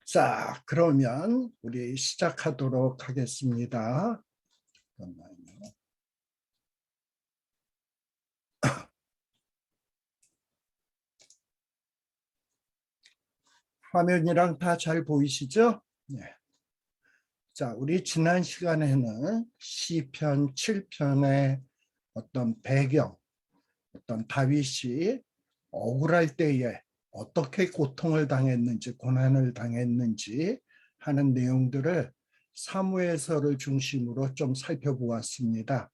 자, 그러면 우리 시작하도록 하겠습니다. 잠깐만요. 화면이랑 다 잘 보이시죠? 네. 자, 우리 지난 시간에는 시편 7편의 어떤 배경, 어떤 다윗이 억울할 때에 어떻게 고통을 당했는지, 고난을 당했는지 하는 내용들을 사무엘서를 중심으로 좀 살펴보았습니다.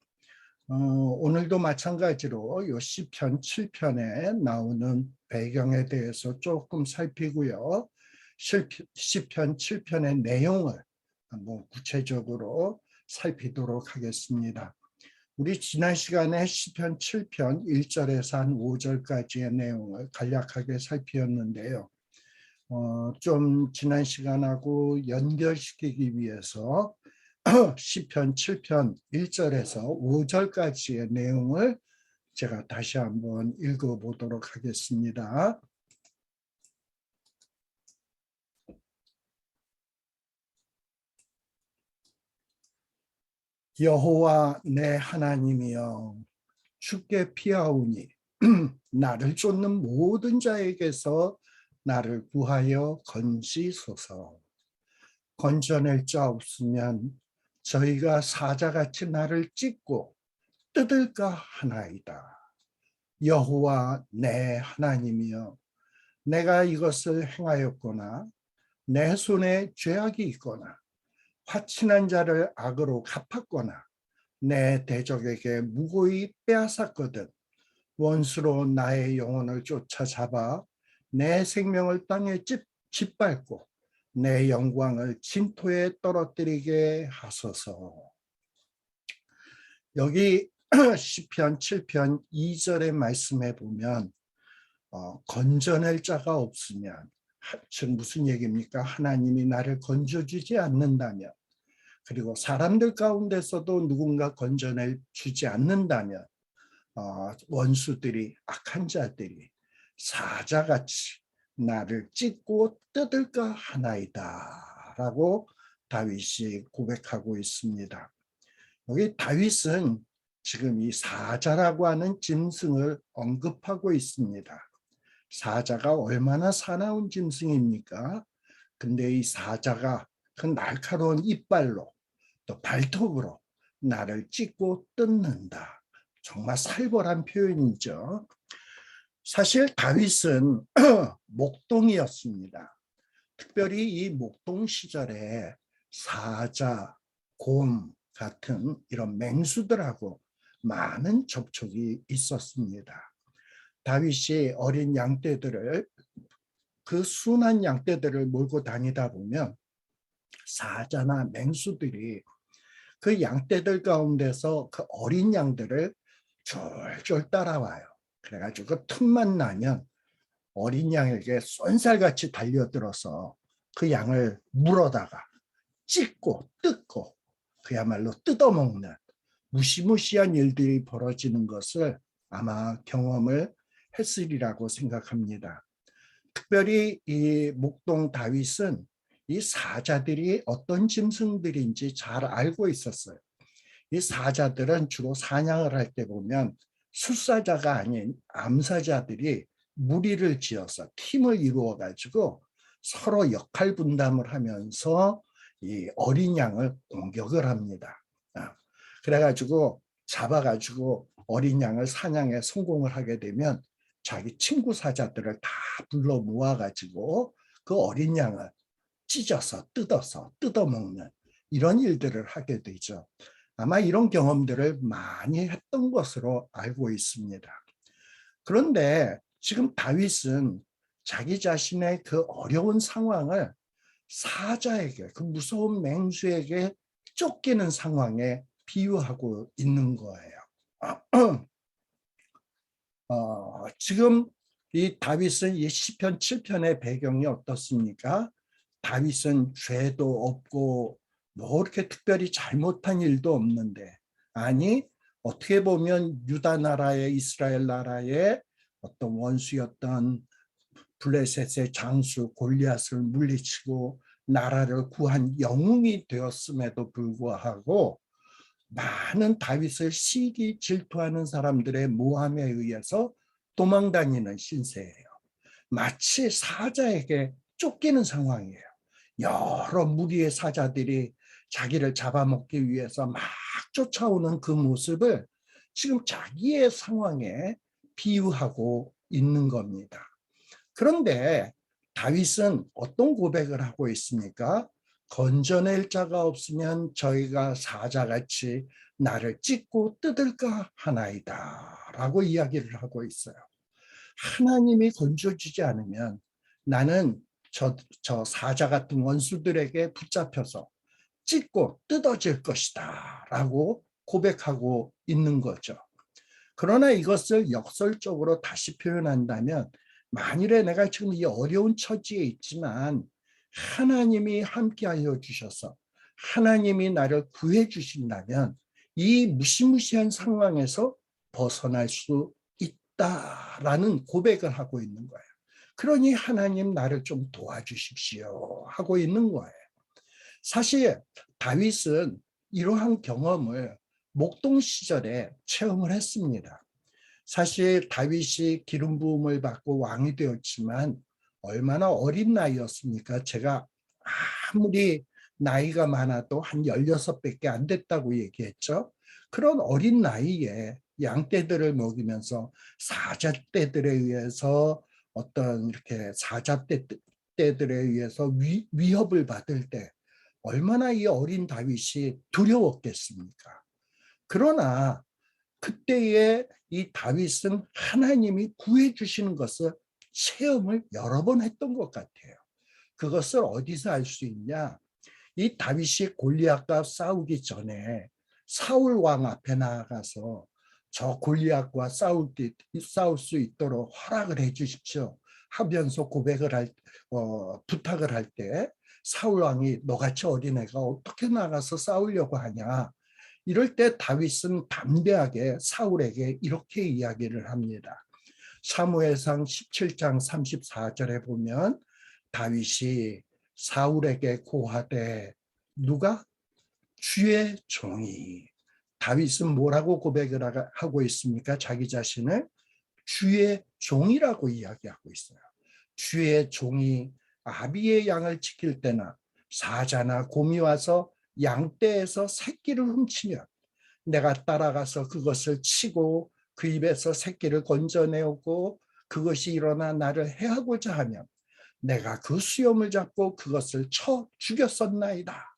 오늘도 마찬가지로 요 시편 7편에 나오는 배경에 대해서 조금 살피고요. 시편 7편의 내용을 한번 구체적으로 살피도록 하겠습니다. 우리 지난 시간에 시편 7편 1절에서 한 5절까지의 내용을 간략하게 살피었는데요. 좀 지난 시간하고 연결시키기 위해서 시편 7편 1절에서 5절까지의 내용을 제가 다시 한번 읽어보도록 하겠습니다. 여호와 내 하나님이여, 주께 피하오니 나를 쫓는 모든 자에게서 나를 구하여 건지소서. 건져낼 자 없으면 저희가 사자같이 나를 찢고 뜯을까 하나이다. 여호와 내 하나님이여, 내가 이것을 행하였거나 내 손에 죄악이 있거나 화친한 자를 악으로 갚았거나 내 대적에게 무고히 빼앗았거든 원수로 나의 영혼을 쫓아잡아 내 생명을 땅에 짓밟고 내 영광을 진토에 떨어뜨리게 하소서. 여기 시편 7편 2절의 말씀에 보면 건져낼 자가 없으면, 즉 무슨 얘기입니까? 하나님이 나를 건져주지 않는다면, 그리고 사람들 가운데서도 누군가 건져내 주지 않는다면 원수들이, 악한 자들이 사자같이 나를 찢고 뜯을까 하나이다 라고 다윗이 고백하고 있습니다. 여기 다윗은 지금 이 사자라고 하는 짐승을 언급하고 있습니다. 사자가 얼마나 사나운 짐승입니까? 근데 이 사자가 그 날카로운 이빨로 또 발톱으로 나를 찢고 뜯는다. 정말 살벌한 표현이죠. 사실 다윗은 목동이었습니다. 특별히 이 목동 시절에 사자, 곰 같은 이런 맹수들하고 많은 접촉이 있었습니다. 다윗이 어린 양떼들을, 그 순한 양떼들을 몰고 다니다 보면 사자나 맹수들이 그 양떼들 가운데서 그 어린 양들을 쫄쫄 따라와요. 그래가지고 그 틈만 나면 어린 양에게 쏜살같이 달려들어서 그 양을 물어다가 찢고 뜯고 그야말로 뜯어먹는 무시무시한 일들이 벌어지는 것을 아마 경험을 했으리라고 생각합니다. 특별히 이 목동 다윗은 이 사자들이 어떤 짐승들인지 잘 알고 있었어요. 이 사자들은 주로 사냥을 할 때 보면 술사자가 아닌 암사자들이 무리를 지어서 팀을 이루어 가지고 서로 역할 분담을 하면서 이 어린 양을 공격을 합니다. 그래가지고 잡아가지고 어린 양을 사냥에 성공을 하게 되면 자기 친구 사자들을 다 불러 모아가지고 그 어린 양을 찢어서 뜯어먹는 이런 일들을 하게 되죠. 아마 이런 경험들을 많이 했던 것으로 알고 있습니다. 그런데 지금 다윗은 자기 자신의 그 어려운 상황을 사자에게, 그 무서운 맹수에게 쫓기는 상황에 비유하고 있는 거예요. 지금 이 다윗은 이 시편 7편의 배경이 어떻습니까? 다윗은 죄도 없고 뭐 이렇게 특별히 잘못한 일도 없는데, 아니 어떻게 보면 유다 나라의, 이스라엘 나라의 어떤 원수였던 블레셋의 장수 골리앗을 물리치고 나라를 구한 영웅이 되었음에도 불구하고 많은 다윗을 시기 질투하는 사람들의 모함에 의해서 도망다니는 신세예요. 마치 사자에게 쫓기는 상황이에요. 여러 무리의 사자들이 자기를 잡아먹기 위해서 막 쫓아오는 그 모습을 지금 자기의 상황에 비유하고 있는 겁니다. 그런데 다윗은 어떤 고백을 하고 있습니까? 건져낼 자가 없으면 저희가 사자같이 나를 찢고 뜯을까 하나이다 라고 이야기를 하고 있어요. 하나님이 건져주지 않으면 나는 저 사자 같은 원수들에게 붙잡혀서 찢고 뜯어질 것이다 라고 고백하고 있는 거죠. 그러나 이것을 역설적으로 다시 표현한다면 만일에 내가 지금 이 어려운 처지에 있지만 하나님이 함께하여 주셔서 하나님이 나를 구해 주신다면 이 무시무시한 상황에서 벗어날 수 있다라는 고백을 하고 있는 거예요. 그러니 하나님 나를 좀 도와주십시오 하고 있는 거예요. 사실 다윗은 이러한 경험을 목동 시절에 체험을 했습니다. 사실 다윗이 기름 부음을 받고 왕이 되었지만 얼마나 어린 나이였습니까? 제가 아무리 나이가 많아도 한 16밖에 안 됐다고 얘기했죠. 그런 어린 나이에 양떼들을 먹이면서 사자떼들에 의해서 어떤 이렇게 사자떼들에 의해서 위협을 받을 때 얼마나 이 어린 다윗이 두려웠겠습니까? 그러나 그때의 이 다윗은 하나님이 구해 주시는 것을 체험을 여러 번 했던 것 같아요. 그것을 어디서 알 수 있냐? 이 다윗이 골리앗과 싸우기 전에 사울 왕 앞에 나아가서 저 골리앗과 싸울 수 있도록 허락을 해 주십시오 하면서 부탁을 할 때 사울 왕이 너같이 어린애가 어떻게 나가서 싸우려고 하냐? 이럴 때 다윗은 담대하게 사울에게 이렇게 이야기를 합니다. 사무엘상 17장 34절에 보면 다윗이 사울에게 고하되 누가? 주의 종이. 다윗은 뭐라고 고백을 하고 있습니까? 자기 자신을 주의 종이라고 이야기하고 있어요. 주의 종이 아비의 양을 지킬 때나 사자나 곰이 와서 양떼에서 새끼를 훔치면 내가 따라가서 그것을 치고 그 입에서 새끼를 건져내고 그것이 일어나 나를 해하고자 하면 내가 그 수염을 잡고 그것을 쳐 죽였었나이다.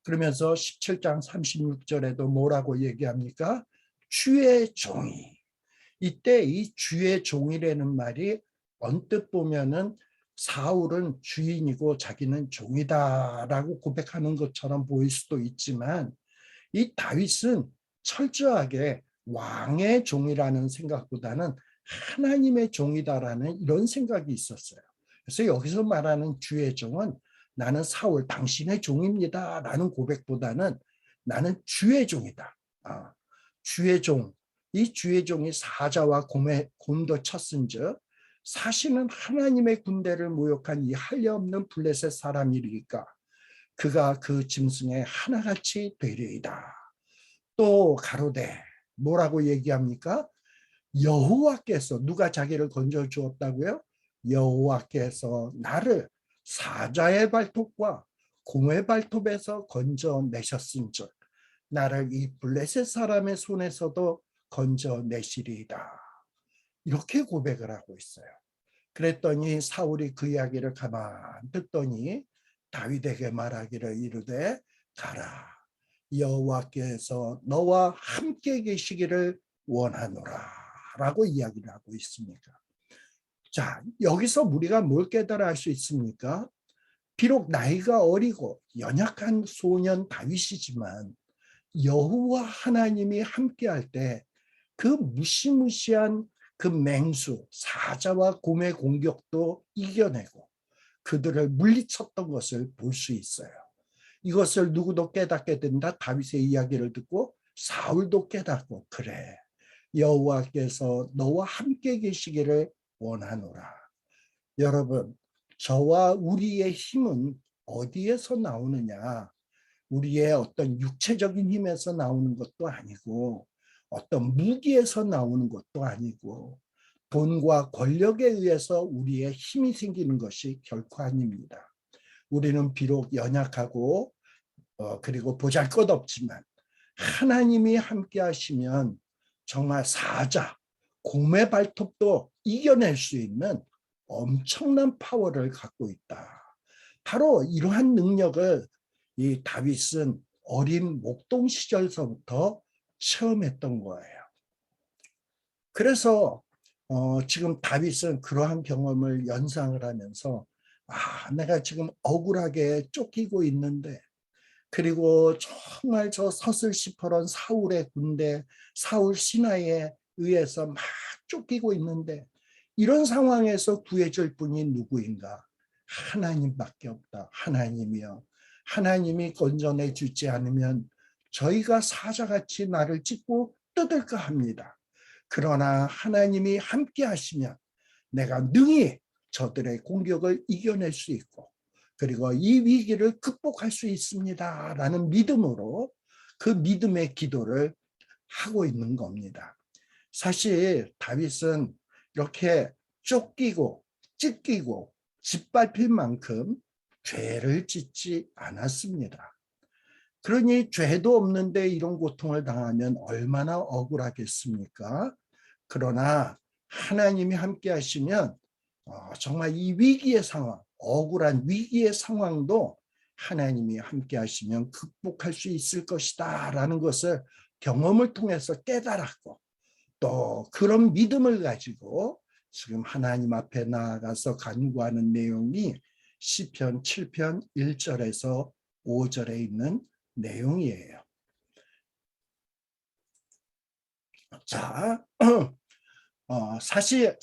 그러면서 17장 36절에도 뭐라고 얘기합니까? 주의 종이. 이때 이 주의 종이라는 말이 언뜻 보면은 사울은 주인이고 자기는 종이다라고 고백하는 것처럼 보일 수도 있지만 이 다윗은 철저하게 왕의 종이라는 생각보다는 하나님의 종이다라는 이런 생각이 있었어요. 그래서 여기서 말하는 주의 종은 나는 사울 당신의 종입니다 라는 고백보다는 나는 주의 종이다. 주의 종. 이 주의 종이 사자와 곰도 쳤은즉 사실은 하나님의 군대를 모욕한 이 할례없는 블레셋 사람이니까 그가 그 짐승의 하나같이 되리이다. 또 가로되 뭐라고 얘기합니까? 여호와께서 누가 자기를 건져 주었다고요? 여호와께서 나를 사자의 발톱과 곰의 발톱에서 건져내셨은즉 나를 이 블레셋 사람의 손에서도 건져내시리이다. 이렇게 고백을 하고 있어요. 그랬더니 사울이 그 이야기를 가만 듣더니 다윗에게 말하기를 이르되 가라. 여호와께서 너와 함께 계시기를 원하노라 라고 이야기를 하고 있습니다. 자, 여기서 우리가 뭘 깨달아 할 수 있습니까? 비록 나이가 어리고 연약한 소년 다윗이지만 여호와 하나님이 함께할 때 그 무시무시한 그 맹수 사자와 곰의 공격도 이겨내고 그들을 물리쳤던 것을 볼 수 있어요. 이것을 누구도 깨닫게 된다. 다윗의 이야기를 듣고 사울도 깨닫고 그래. 여호와께서 너와 함께 계시기를 원하노라. 여러분, 저와 우리의 힘은 어디에서 나오느냐? 우리의 어떤 육체적인 힘에서 나오는 것도 아니고 어떤 무기에서 나오는 것도 아니고 돈과 권력에 의해서 우리의 힘이 생기는 것이 결코 아닙니다. 우리는 비록 연약하고 그리고 보잘것없지만 하나님이 함께 하시면 정말 사자, 곰의 발톱도 이겨낼 수 있는 엄청난 파워를 갖고 있다. 바로 이러한 능력을 이 다윗은 어린 목동 시절서부터 체험했던 거예요. 그래서 지금 다윗은 그러한 경험을 연상을 하면서 내가 지금 억울하게 쫓기고 있는데 그리고 정말 저 서슬시퍼런 사울의 군대, 사울 신하에 의해서 막 쫓기고 있는데 이런 상황에서 구해줄 분이 누구인가? 하나님밖에 없다. 하나님이여. 하나님이 건져내 주지 않으면 저희가 사자같이 나를 찢고 뜯을까 합니다. 그러나 하나님이 함께 하시면 내가 능히 저들의 공격을 이겨낼 수 있고 그리고 이 위기를 극복할 수 있습니다. 라는 믿음으로 그 믿음의 기도를 하고 있는 겁니다. 사실 다윗은 이렇게 쫓기고 찢기고 짓밟힐 만큼 죄를 짓지 않았습니다. 그러니 죄도 없는데 이런 고통을 당하면 얼마나 억울하겠습니까? 그러나 하나님이 함께 하시면 정말 이 위기의 상황, 억울한 위기의 상황도 하나님이 함께 하시면 극복할 수 있을 것이다 라는 것을 경험을 통해서 깨달았고 또 그런 믿음을 가지고 지금 하나님 앞에 나아가서 간구하는 내용이 시편 7편 1절에서 5절에 있는 내용이에요. 자, 사실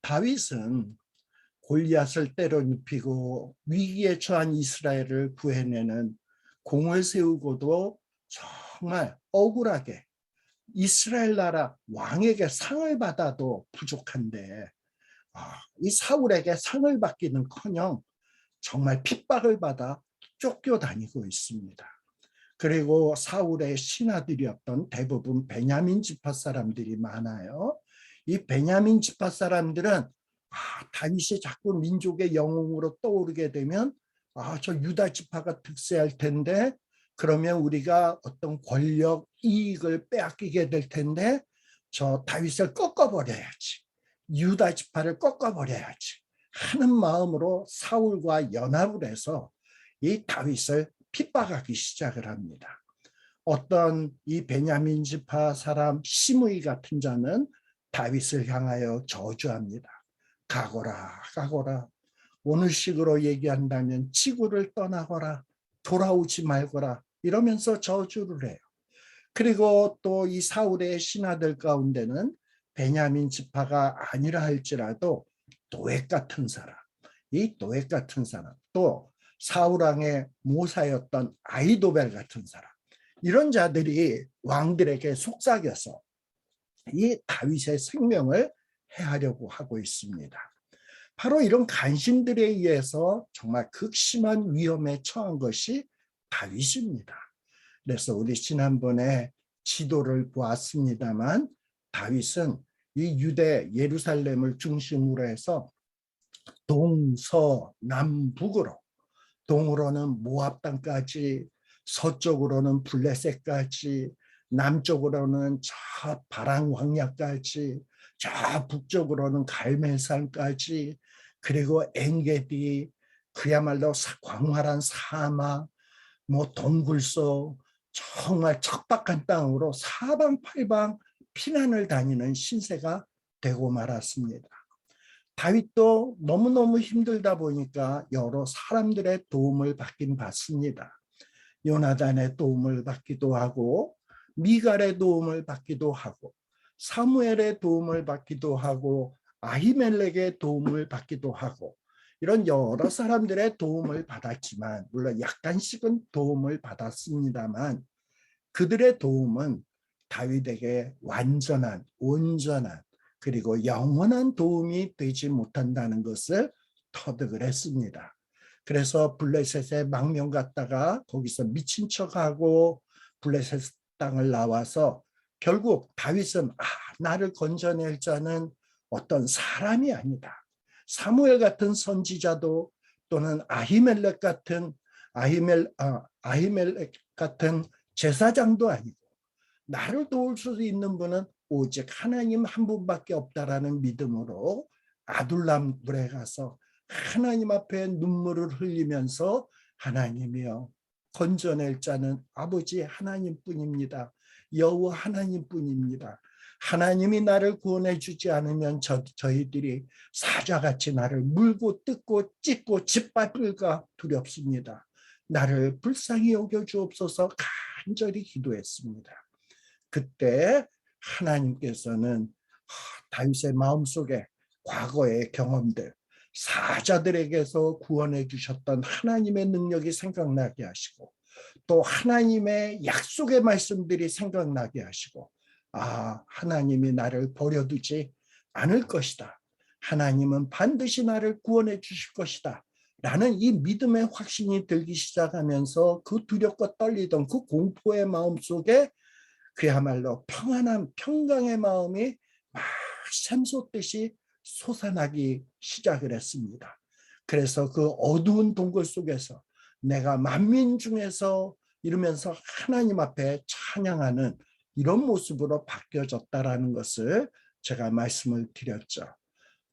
다윗은 골리앗을 때려 눕히고 위기에 처한 이스라엘을 구해내는 공을 세우고도 정말 억울하게 이스라엘 나라 왕에게 상을 받아도 부족한데 이 사울에게 상을 받기는커녕 정말 핍박을 받아 쫓겨다니고 있습니다. 그리고 사울의 신하들이었던 대부분 베냐민 지파 사람들이 많아요. 이 베냐민 지파 사람들은 다윗이 자꾸 민족의 영웅으로 떠오르게 되면 저 유다 지파가 득세할 텐데 그러면 우리가 어떤 권력 이익을 빼앗기게 될 텐데 저 다윗을 꺾어버려야지. 유다 지파를 꺾어버려야지 하는 마음으로 사울과 연합을 해서 이 다윗을 핍박하기 시작을 합니다. 어떤 이 베냐민 지파 사람 시므이 같은 자는 다윗을 향하여 저주합니다. 가거라 가거라. 오늘식으로 얘기한다면 지구를 떠나거라. 돌아오지 말거라. 이러면서 저주를 해요. 그리고 또 이 사울의 신하들 가운데는 베냐민 지파가 아니라 할지라도 도액 같은 사람, 이 도액 같은 사람, 또 사울 왕의 모사였던 아히도벨 같은 사람, 이런 자들이 왕들에게 속삭여서 이 다윗의 생명을 해하려고 하고 있습니다. 바로 이런 간신들에 의해서 정말 극심한 위험에 처한 것이 다윗입니다. 그래서 우리 지난번에 지도를 보았습니다만 다윗은 이 유대 예루살렘을 중심으로 해서 동서남북으로 동으로는 모압 땅까지 서쪽으로는 블레셋까지 남쪽으로는 저 바랑 광야까지 저 북쪽으로는 갈멜산까지 그리고 엔게디 그야말로 광활한 사막 뭐 동굴속 정말 척박한 땅으로 사방팔방 피난을 다니는 신세가 되고 말았습니다. 다윗도 너무너무 힘들다 보니까 여러 사람들의 도움을 받긴 받습니다. 요나단의 도움을 받기도 하고 미갈의 도움을 받기도 하고 사무엘의 도움을 받기도 하고 아히멜렉의 도움을 받기도 하고 이런 여러 사람들의 도움을 받았지만 물론 약간씩은 도움을 받았습니다만 그들의 도움은 다윗에게 완전한 온전한 그리고 영원한 도움이 되지 못한다는 것을 터득을 했습니다. 그래서 블레셋에 망명 갔다가 거기서 미친 척하고 블레셋 땅을 나와서 결국 다윗은 나를 건져낼 자는 어떤 사람이 아니다. 사무엘 같은 선지자도 또는 아히멜렉 같은 제사장도 아니고 나를 도울 수 있는 분은 오직 하나님 한 분밖에 없다라는 믿음으로 아둘람 굴에 가서 하나님 앞에 눈물을 흘리면서 하나님이여 건져낼 자는 아버지 하나님뿐입니다. 여호와 하나님뿐입니다. 하나님이 나를 구원해 주지 않으면 저희들이 사자같이 나를 물고 뜯고 찢고 짓밟을까 두렵습니다. 나를 불쌍히 여겨 주옵소서 간절히 기도했습니다. 그때 하나님께서는 다윗의 마음속에 과거의 경험들, 사자들에게서 구원해 주셨던 하나님의 능력이 생각나게 하시고 또 하나님의 약속의 말씀들이 생각나게 하시고 하나님이 나를 버려두지 않을 것이다. 하나님은 반드시 나를 구원해 주실 것이다. 라는 이 믿음의 확신이 들기 시작하면서 그 두렵고 떨리던 그 공포의 마음속에 그야말로 평안한 평강의 마음이 막 샘솟듯이 솟아나기 시작을 했습니다. 그래서 그 어두운 동굴 속에서 내가 만민 중에서 이러면서 하나님 앞에 찬양하는 이런 모습으로 바뀌어졌다라는 것을 제가 말씀을 드렸죠.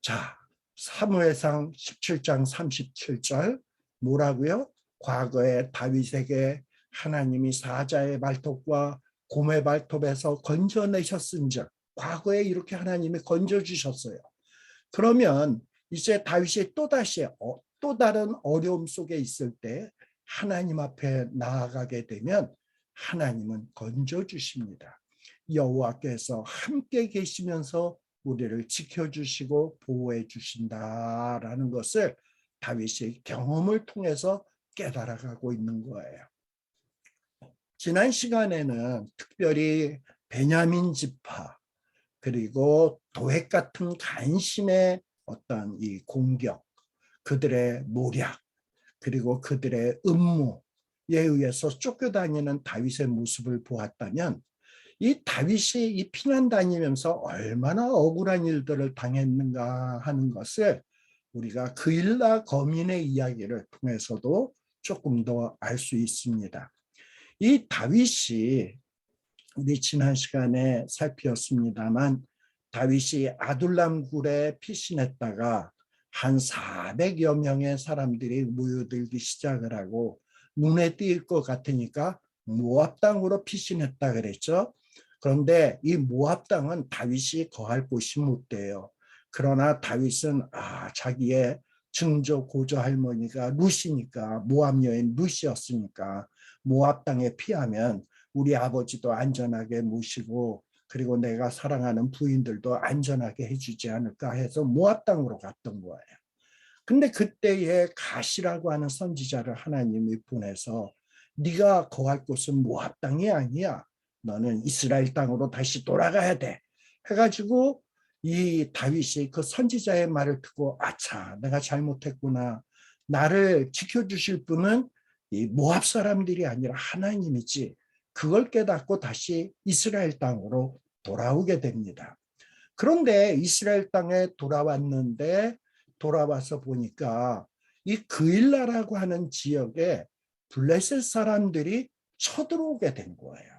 자, 사무엘상 17장 37절 뭐라고요? 과거에 다윗에게 하나님이 사자의 발톱과 곰의 발톱에서 건져내셨은즉 과거에 이렇게 하나님이 건져주셨어요. 그러면 이제 다윗이 또다시 또 다른 어려움 속에 있을 때 하나님 앞에 나아가게 되면 하나님은 건져주십니다. 여호와께서 함께 계시면서 우리를 지켜주시고 보호해 주신다라는 것을 다윗의 경험을 통해서 깨달아가고 있는 거예요. 지난 시간에는 특별히 베냐민 지파 그리고 도액 같은 간신의 어떤 이 공격, 그들의 모략, 그리고 그들의 음모에 의해서 쫓겨다니는 다윗의 모습을 보았다면 이 다윗이 이 피난 다니면서 얼마나 억울한 일들을 당했는가 하는 것을 우리가 그일라 거민의 이야기를 통해서도 조금 더 알 수 있습니다. 이 다윗이 우리 지난 시간에 살피었습니다만 다윗이 아둘람 굴에 피신했다가 한 400여 명의 사람들이 모여들기 시작을 하고 눈에 띌 것 같으니까 모압 땅으로 피신했다 그랬죠. 그런데 이 모압 땅은 다윗이 거할 곳이 못 돼요. 그러나 다윗은 자기의 증조 고조 할머니가 룻이니까 모압 여인 룻이었으니까 모압 땅에 피하면 우리 아버지도 안전하게 모시고 그리고 내가 사랑하는 부인들도 안전하게 해주지 않을까 해서 모압 땅으로 갔던 거예요. 근데 그때에 가시라고 하는 선지자를 하나님이 보내서 네가 거할 곳은 모압 땅이 아니야. 너는 이스라엘 땅으로 다시 돌아가야 돼. 해가지고 이 다윗이 그 선지자의 말을 듣고 아차 내가 잘못했구나. 나를 지켜주실 분은 이 모압 사람들이 아니라 하나님이지. 그걸 깨닫고 다시 이스라엘 땅으로 돌아오게 됩니다. 그런데 이스라엘 땅에 돌아왔는데 돌아와서 보니까 이 그일라라고 하는 지역에 블레셋 사람들이 쳐들어오게 된 거예요.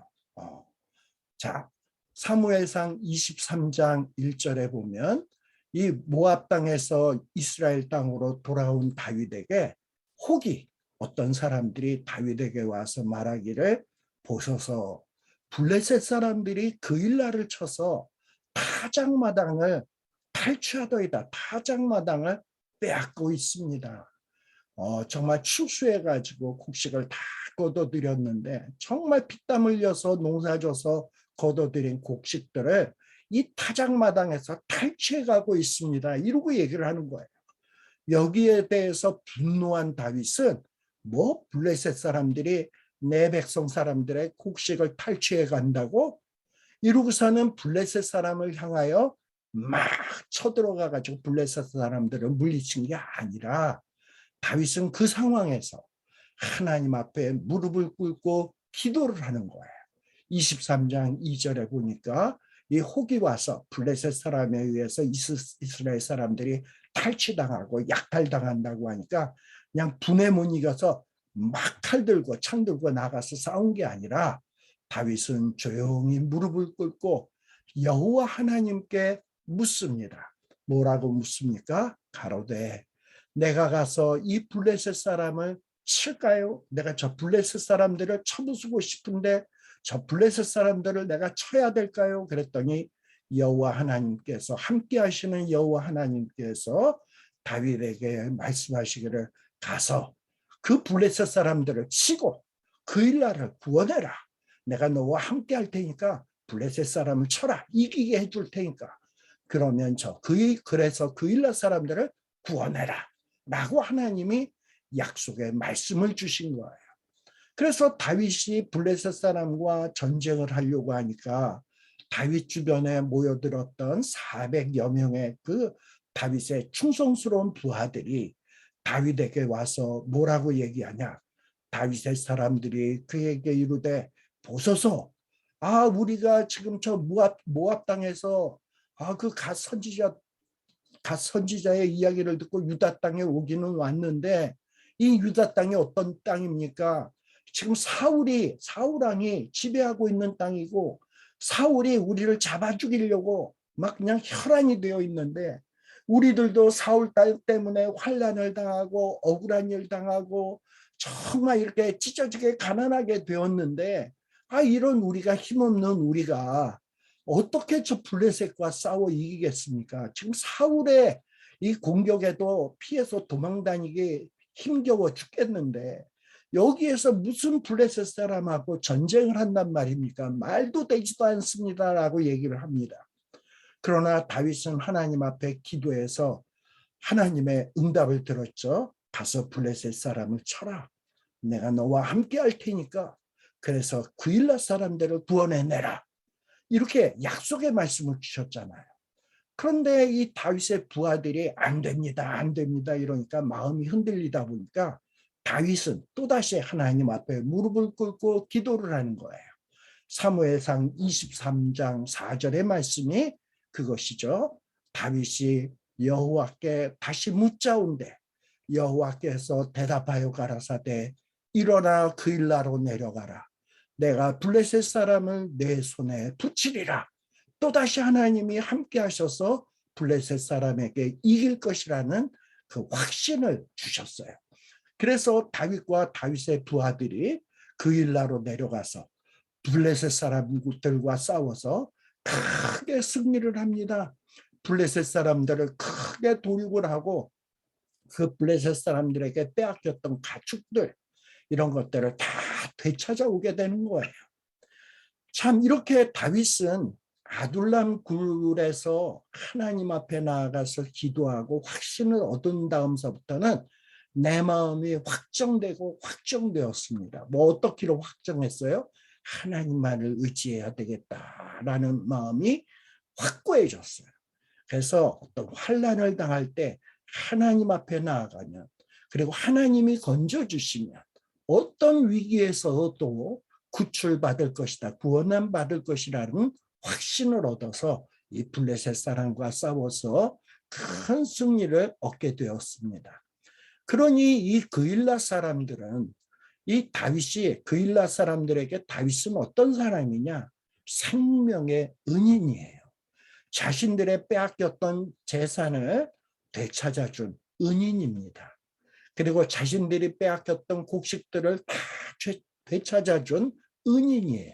자, 사무엘상 23장 1절에 보면 이 모압 땅에서 이스라엘 땅으로 돌아온 다윗에게 혹이 어떤 사람들이 다윗에게 와서 말하기를 보소서 블레셋 사람들이 그일라를 쳐서 타작마당을 탈취하더이다. 타작마당을 빼앗고 있습니다. 정말 추수해가지고 곡식을 다 거둬들였는데 정말 피땀 흘려서 농사져서 거둬들인 곡식들을 이 타작마당에서 탈취해가고 있습니다. 이러고 얘기를 하는 거예요. 여기에 대해서 분노한 다윗은 블레셋 사람들이 내 백성 사람들의 곡식을 탈취해 간다고? 이러고서는 블레셋 사람을 향하여 막 쳐들어가가지고 블레셋 사람들을 물리친 게 아니라 다윗은 그 상황에서 하나님 앞에 무릎을 꿇고 기도를 하는 거예요. 23장 2절에 보니까 이 혹이 와서 블레셋 사람에 의해서 이스라엘 사람들이 탈취당하고 약탈당한다고 하니까 그냥 분에 못 이겨서 막 칼 들고 창 들고 나가서 싸운 게 아니라 다윗은 조용히 무릎을 꿇고 여호와 하나님께 묻습니다. 뭐라고 묻습니까? 가로되 내가 가서 이 블레셋 사람을 칠까요? 내가 저 블레셋 사람들을 쳐부수고 싶은데 저 블레셋 사람들을 내가 쳐야 될까요? 그랬더니 여호와 하나님께서 함께 하시는 여호와 하나님께서 다윗에게 말씀하시기를 가서 그 블레셋 사람들을 치고 그 일나라를 구원해라. 내가 너와 함께 할 테니까 블레셋 사람을 쳐라. 이기게 해줄 테니까. 그러면 그래서 그 일나 사람들을 구원해라. 라고 하나님이 약속의 말씀을 주신 거예요. 그래서 다윗이 블레셋 사람과 전쟁을 하려고 하니까 다윗 주변에 모여들었던 400여 명의 그 다윗의 충성스러운 부하들이 다윗에게 와서 뭐라고 얘기하냐. 다윗의 사람들이 그에게 이르되 보소서, 우리가 지금 저 모압 땅에서 그 갓 선지자의 이야기를 듣고 유다 땅에 오기는 왔는데 이 유다 땅이 어떤 땅입니까? 지금 사울 왕이 지배하고 있는 땅이고 사울이 우리를 잡아 죽이려고 막 그냥 혈안이 되어 있는데 우리들도 사울 땅 때문에 환난을 당하고 억울한 일 당하고 정말 이렇게 찢어지게 가난하게 되었는데 이런 우리가 힘없는 우리가 어떻게 저 블레셋과 싸워 이기겠습니까? 지금 사울의 이 공격에도 피해서 도망다니기 힘겨워 죽겠는데 여기에서 무슨 블레셋 사람하고 전쟁을 한단 말입니까? 말도 되지도 않습니다라고 얘기를 합니다. 그러나 다윗은 하나님 앞에 기도해서 하나님의 응답을 들었죠. 가서 블레셋 사람을 쳐라. 내가 너와 함께 할 테니까. 그래서 구일라 사람들을 구원해내라. 이렇게 약속의 말씀을 주셨잖아요. 그런데 이 다윗의 부하들이 안 됩니다. 안 됩니다. 이러니까 마음이 흔들리다 보니까 다윗은 또다시 하나님 앞에 무릎을 꿇고 기도를 하는 거예요. 사무엘상 23장 4절의 말씀이 그것이죠. 다윗이 여호와께 다시 묻자온대 여호와께서 대답하여 가라사대 일어나 그 일나로 내려가라. 내가 블레셋 사람을 내 손에 붙이리라. 또다시 하나님이 함께 하셔서 블레셋 사람에게 이길 것이라는 그 확신을 주셨어요. 그래서 다윗과 다윗의 부하들이 그 일나로 내려가서 블레셋 사람들과 싸워서 크게 승리를 합니다. 블레셋 사람들을 크게 돌육을 하고 그 블레셋 사람들에게 빼앗겼던 가축들 이런 것들을 다 되찾아오게 되는 거예요. 참 이렇게 다윗은 아둘람 굴에서 하나님 앞에 나아가서 기도하고 확신을 얻은 다음서부터는 내 마음이 확정되고 확정되었습니다. 뭐 어떻게로 확정했어요? 하나님만을 의지해야 되겠다라는 마음이 확고해졌어요. 그래서 어떤 환난을 당할 때 하나님 앞에 나아가면 그리고 하나님이 건져주시면 어떤 위기에서도 구출받을 것이다. 구원을 받을 것이라는 확신을 얻어서 이 블레셋 사람과 싸워서 큰 승리를 얻게 되었습니다. 그러니 이 그일라 사람들은 이 다윗이 그일라 사람들에게 다윗은 어떤 사람이냐? 생명의 은인이에요. 자신들의 빼앗겼던 재산을 되찾아준 은인입니다. 그리고 자신들이 빼앗겼던 곡식들을 다 되찾아준 은인이에요.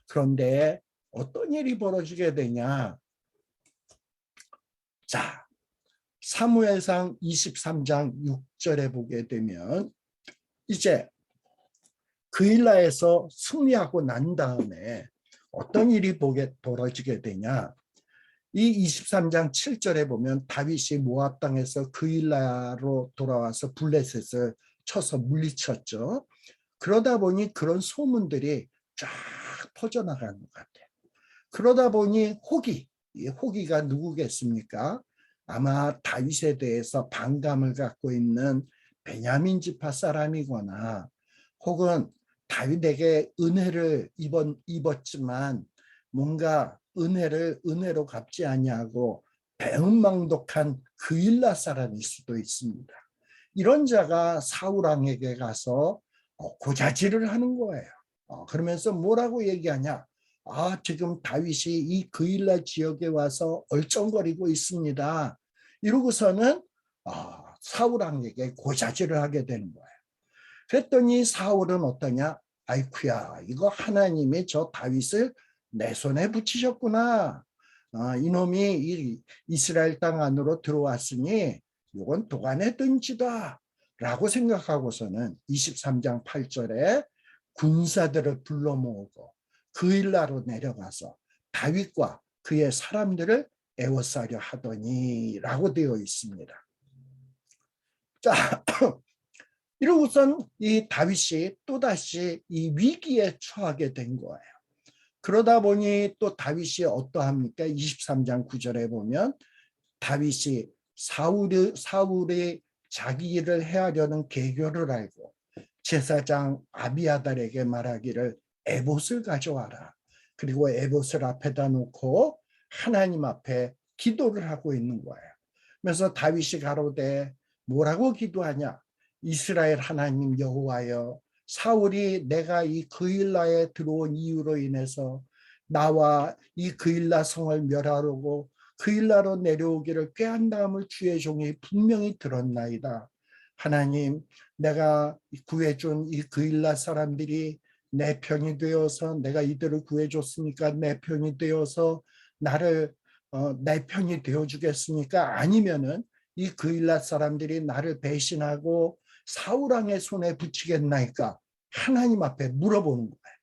그런데 어떤 일이 벌어지게 되냐? 자, 사무엘상 23장 6절에 보게 되면 이제 그일라에서 승리하고 난 다음에 어떤 일이 벌어지게 되냐? 이 23장 7절에 보면 다윗이 모압 땅에서 그일라로 돌아와서 블레셋을 쳐서 물리쳤죠. 그러다 보니 그런 소문들이 쫙 퍼져나가는 것 같아요. 그러다 보니 호기가 누구겠습니까? 아마 다윗에 대해서 반감을 갖고 있는 베냐민 지파 사람이거나 혹은 다윗에게 은혜를 입었지만 뭔가 은혜를 은혜로 갚지 아니하고 배은망덕한 그일라 사람일 수도 있습니다. 이런 자가 사울 왕에게 가서 고자질을 하는 거예요. 그러면서 뭐라고 얘기하냐? 지금 다윗이 이 그일라 지역에 와서 얼쩡거리고 있습니다. 이러고서는 사울 왕에게 고자질을 하게 되는 거예요. 그랬더니 사울은 어떠냐? 아이쿠야, 이거 하나님이 저 다윗을 내 손에 붙이셨구나. 이놈이 이 이스라엘 땅 안으로 들어왔으니 이건 도간의 든지다 라고 생각하고서는 23장 8절에 군사들을 불러 모으고 그일라로 내려가서 다윗과 그의 사람들을 애워싸려 하더니 라고 되어 있습니다. 자, 이러고선 이 다윗이 또다시 이 위기에 처하게 된 거예요. 그러다 보니 또 다윗이 어떠합니까? 23장 9절에 보면 다윗이 사울이 자기 일을 헤아려는 계교를 알고 제사장 아비아달에게 말하기를 에봇을 가져와라. 그리고 에봇을 앞에다 놓고 하나님 앞에 기도를 하고 있는 거예요. 그래서 다윗이 가로되 뭐라고 기도하냐? 이스라엘 하나님 여호와여, 사울이 내가 이 그일라에 들어온 이유로 인해서 나와 이 그일라 성을 멸하려고 그일라로 내려오기를 꾀한다함을 주의 종이 분명히 들었나이다. 하나님, 내가 구해준 이 그일라 사람들이 내 편이 되어서 내가 이들을 구해줬으니까 내 편이 되어서 나를 내 편이 되어주겠습니까? 아니면은 이 그일라 사람들이 나를 배신하고 사울 왕의 손에 붙이겠나이까? 하나님 앞에 물어보는 거예요.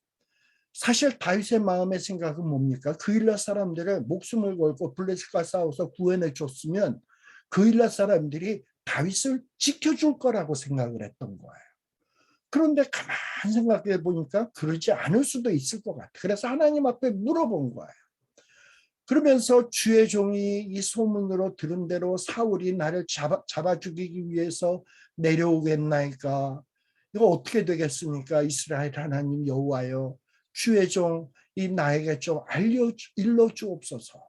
사실 다윗의 마음의 생각은 뭡니까? 그일라 사람들을 목숨을 걸고 블레셋과 싸워서 구원해 줬으면 그일라 사람들이 다윗을 지켜줄 거라고 생각을 했던 거예요. 그런데 가만히 생각해 보니까 그러지 않을 수도 있을 것 같아요. 그래서 하나님 앞에 물어본 거예요. 그러면서 주의 종이 이 소문으로 들은 대로 사울이 나를 잡아 죽이기 위해서 내려오겠나이까? 이거 어떻게 되겠습니까? 이스라엘 하나님 여호와여, 주의 종 이 나에게 좀 일러주옵소서.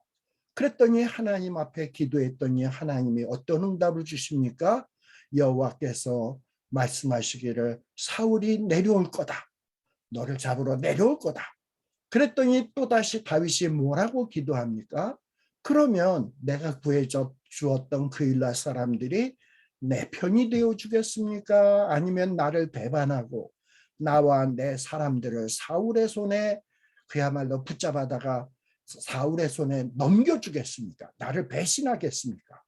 그랬더니 하나님 앞에 기도했더니 하나님이 어떤 응답을 주십니까? 여호와께서 말씀하시기를 사울이 내려올 거다. 너를 잡으러 내려올 거다. 그랬더니 또다시 다윗이 뭐라고 기도합니까? 그러면 내가 구해줘 주었던 그일라 사람들이 내 편이 되어 주겠습니까? 아니면 나를 배반하고 나와 내 사람들을 사울의 손에 그야말로 붙잡아다가 사울의 손에 넘겨주겠습니까? 나를 배신하겠습니까?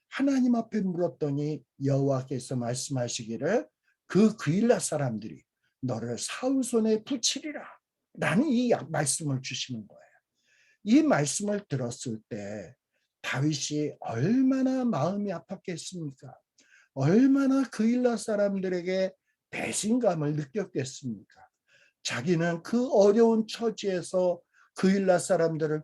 하나님 앞에 물었더니 여호와께서 말씀하시기를 그 그일라 사람들이 너를 사울 손에 붙이리라 라는 이 말씀을 주시는 거예요. 이 말씀을 들었을 때 다윗이 얼마나 마음이 아팠겠습니까? 얼마나 그일라 사람들에게 배신감을 느꼈겠습니까? 자기는 그 어려운 처지에서 그일라 사람들을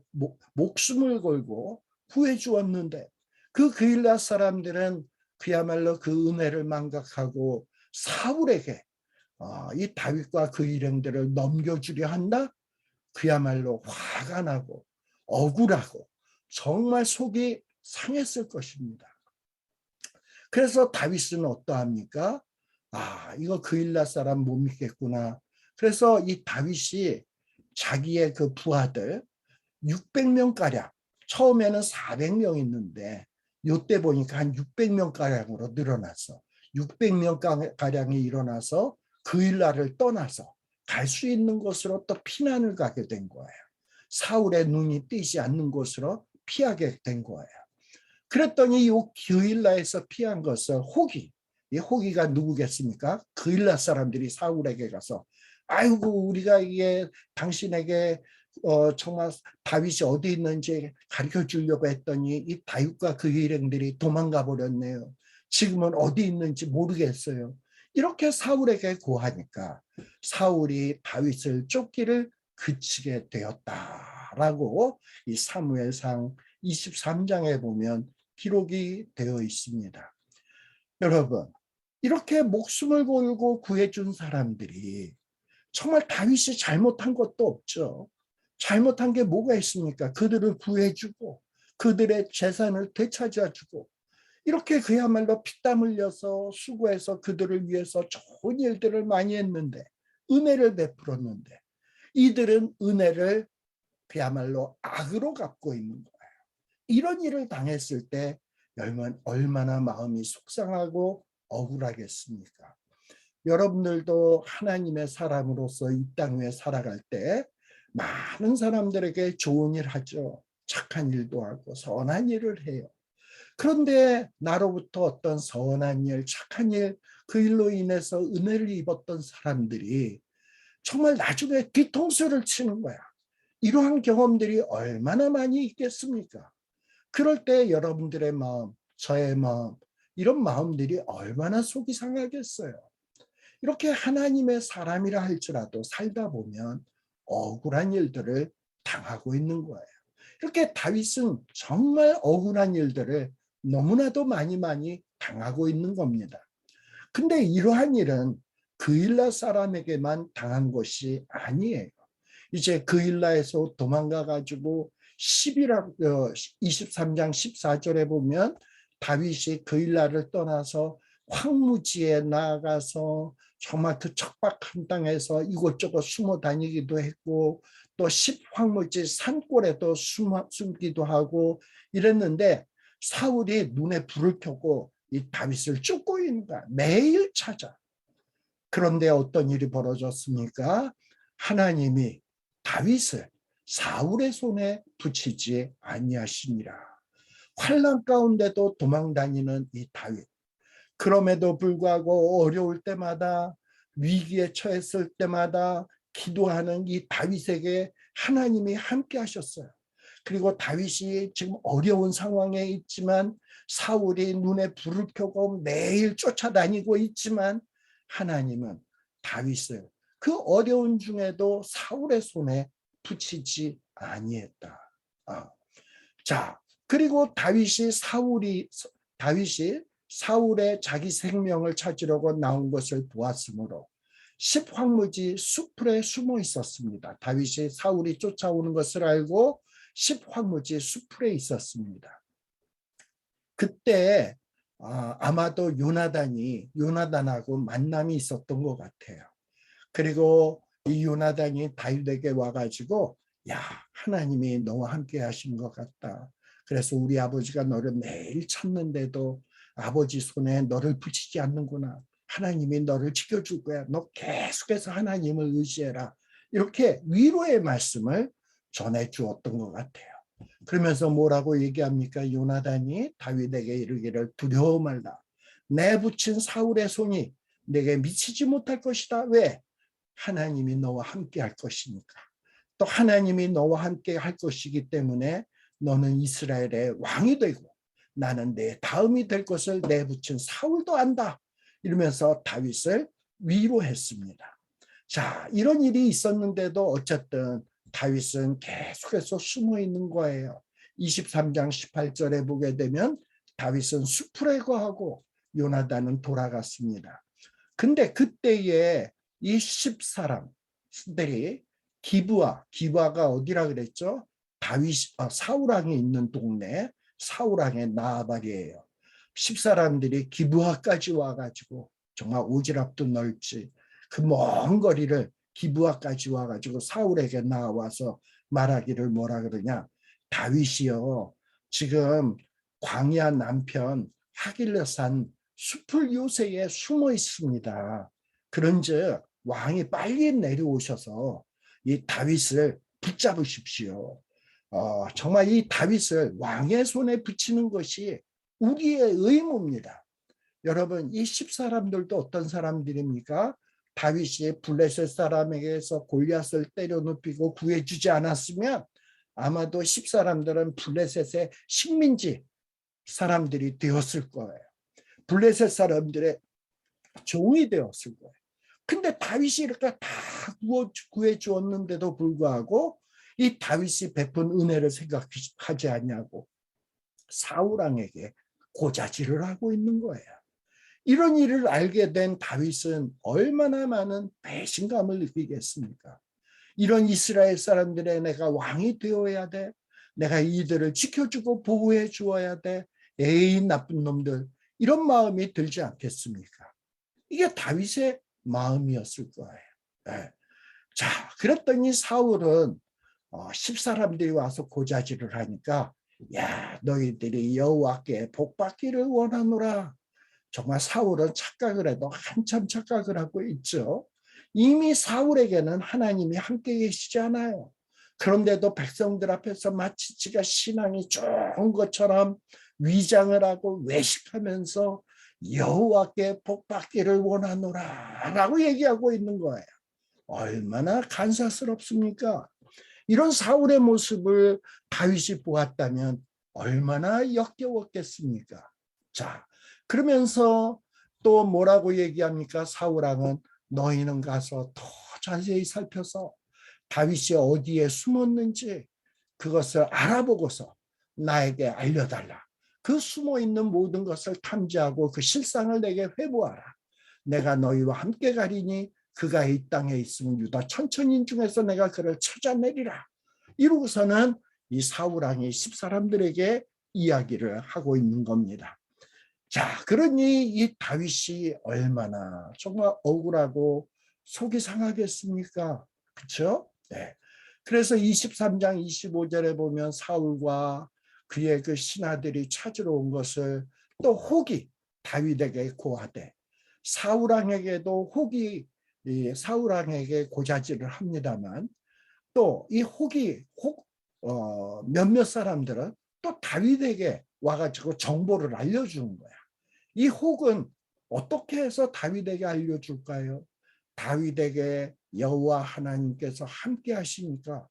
목숨을 걸고 구해 주었는데 그 그일라 사람들은 그야말로 그 은혜를 망각하고 사울에게 이 다윗과 그 일행들을 넘겨주려 한다? 그야말로 화가 나고 억울하고 정말 속이 상했을 것입니다. 그래서 다윗은 어떠합니까? 이거 그일라 사람 못 믿겠구나. 그래서 이 다윗이 자기의 그 부하들 600명가량, 처음에는 400명 있는데 요때 보니까 한 600명가량으로 늘어났어. 600명가량이 일어나서 그일라를 떠나서 갈 수 있는 곳으로 또 피난을 가게 된 거예요. 사울의 눈이 띄지 않는 곳으로 피하게 된 거예요. 그랬더니 이 그일라에서 피한 것을 호기, 이 호기가 누구겠습니까? 그일라 사람들이 사울에게 가서 아이고 우리가 이게 당신에게 정말 다윗이 어디 있는지 가르쳐 주려고 했더니 이 다윗과 그 일행들이 도망가 버렸네요. 지금은 어디 있는지 모르겠어요. 이렇게 사울에게 고하니까 사울이 다윗을 쫓기를 그치게 되었다라고 이 사무엘상 23장에 보면 기록이 되어 있습니다. 여러분, 이렇게 목숨을 걸고 구해준 사람들이 정말 다윗이 잘못한 것도 없죠. 잘못한 게 뭐가 있습니까? 그들을 구해주고 그들의 재산을 되찾아주고 이렇게 그야말로 피땀 흘려서 수고해서 그들을 위해서 좋은 일들을 많이 했는데, 은혜를 베풀었는데, 이들은 은혜를 그야말로 악으로 갚고 있는 거예요. 이런 일을 당했을 때 얼마나 마음이 속상하고 억울하겠습니까? 여러분들도 하나님의 사람으로서 이 땅 위에 살아갈 때 많은 사람들에게 좋은 일 하죠. 착한 일도 하고 선한 일을 해요. 그런데 나로부터 어떤 선한 일, 착한 일, 그 일로 인해서 은혜를 입었던 사람들이 정말 나중에 뒤통수를 치는 거야. 이러한 경험들이 얼마나 많이 있겠습니까? 그럴 때 여러분들의 마음, 저의 마음, 이런 마음들이 얼마나 속이 상하겠어요. 이렇게 하나님의 사람이라 할지라도 살다 보면 억울한 일들을 당하고 있는 거예요. 이렇게 다윗은 정말 억울한 일들을 너무나도 많이 당하고 있는 겁니다. 근데 이러한 일은 그일라 사람에게만 당한 것이 아니에요. 이제 그일라에서 도망가 가지고 23장 14절에 보면 다윗이 그일라를 떠나서 황무지에 나아가서 정말 그 척박한 땅에서 이곳저곳 숨어 다니기도 했고 또 10황무지 산골에도 숨기도 하고 이랬는데, 사울이 눈에 불을 켜고 이 다윗을 쫓고 있는 거야. 매일 찾아. 그런데 어떤 일이 벌어졌습니까? 하나님이 다윗을 사울의 손에 붙이지 아니하시니라. 환난 가운데도 도망다니는 이 다윗. 그럼에도 불구하고 어려울 때마다, 위기에 처했을 때마다 기도하는 이 다윗에게 하나님이 함께 하셨어요. 그리고 다윗이 지금 어려운 상황에 있지만, 사울이 눈에 불을 켜고 매일 쫓아다니고 있지만 하나님은 다윗을 그 어려운 중에도 사울의 손에 붙이지 아니했다. 자, 그리고 다윗이 사울의 자기 생명을 찾으려고 나온 것을 보았으므로 10황무지 수풀에 숨어 있었습니다. 다윗이 사울이 쫓아오는 것을 알고 10황무지 수풀에 있었습니다. 그때 아마도 요나단하고 만남이 있었던 것 같아요. 그리고 이 요나단이 다윗에게 와가지고, 야, 하나님이 너와 함께 하신 것 같다. 그래서 우리 아버지가 너를 매일 찾는데도 아버지 손에 너를 붙이지 않는구나. 하나님이 너를 지켜줄 거야. 너 계속해서 하나님을 의지해라. 이렇게 위로의 말씀을 전해주었던 것 같아요. 그러면서 뭐라고 얘기합니까? 요나단이 다윗에게 이르기를 두려워 말라. 내 붙인 사울의 손이 내게 미치지 못할 것이다. 왜? 하나님이 너와 함께 할 것이니까. 또 하나님이 너와 함께 할 것이기 때문에 너는 이스라엘의 왕이 되고 나는 내 다음이 될 것을 내 붙인 사울도 안다. 이러면서 다윗을 위로했습니다. 자, 이런 일이 있었는데도 어쨌든 다윗은 계속해서 숨어 있는 거예요. 23장 18절에 보게 되면 다윗은 수풀에 거하고 요나단은 돌아갔습니다. 근데 그때에 이 10사람들이 기브아가 어디라 그랬죠? 사울 왕이 있는 동네, 사울 왕의 나발이에요. 10사람들이 기브아까지 와가지고 정말 오지랖도 넓지, 그 먼 거리를 기브아까지 와가지고 사울에게 나와서 말하기를 뭐라 그러냐? 다윗이요, 지금 광야 남편 하길레산 숲을 요새에 숨어 있습니다. 그런즉 왕이 빨리 내려오셔서 이 다윗을 붙잡으십시오. 정말 이 다윗을 왕의 손에 붙이는 것이 우리의 의무입니다. 여러분, 이 10사람들도 어떤 사람들입니까? 다윗이 블레셋 사람에게서 골리앗을 때려 눕히고 구해주지 않았으면 아마도 10사람들은 블레셋의 식민지 사람들이 되었을 거예요. 블레셋 사람들의 종이 되었을 거예요. 근데 다윗이 이렇게 다 구해 주었는데도 불구하고 이 다윗이 베푼 은혜를 생각하지 않냐고 사울 왕에게 고자질을 하고 있는 거예요. 이런 일을 알게 된 다윗은 얼마나 많은 배신감을 느끼겠습니까? 이런 이스라엘 사람들의 내가 왕이 되어야 돼. 내가 이들을 지켜주고 보호해 주어야 돼. 에이 나쁜 놈들. 이런 마음이 들지 않겠습니까? 이게 다윗의 마음이었을 거예요. 네. 자, 그랬더니 사울은 10사람들이 와서 고자질을 하니까 야, 너희들이 여호와께 복받기를 원하노라. 정말 사울은 착각을 해도 한참 착각을 하고 있죠. 이미 사울에게는 하나님이 함께 계시지 않아요. 그런데도 백성들 앞에서 마치 지가 신앙이 좋은 것처럼 위장을 하고 외식하면서 여호와께 복받기를 원하노라 라고 얘기하고 있는 거예요. 얼마나 간사스럽습니까? 이런 사울의 모습을 다윗이 보았다면 얼마나 역겨웠겠습니까? 자, 그러면서 또 뭐라고 얘기합니까? 사울왕은 너희는 가서 더 자세히 살펴서 다윗이 어디에 숨었는지 그것을 알아보고서 나에게 알려달라. 그 숨어있는 모든 것을 탐지하고 그 실상을 내게 회보하라. 내가 너희와 함께 가리니 그가 이 땅에 있으면 유다 천천인 중에서 내가 그를 찾아내리라. 이러고서는 이 사울왕이 10사람들에게 이야기를 하고 있는 겁니다. 자, 그러니 이 다윗이 얼마나 정말 억울하고 속이 상하겠습니까? 그렇죠? 네. 그래서 23장 25절에 보면 사울과 그의 그 신하들이 찾으러 온 것을 또 혹이 다윗에게 고하되 사울왕에게도 혹이 사울왕에게 고자질을 합니다만 또 이 혹이 몇몇 사람들은 또 다윗에게 와가지고 정보를 알려주는 거야. 이 혹은 어떻게 해서 다윗에게 알려줄까요? 다윗에게 여호와 하나님께서 함께 하시니까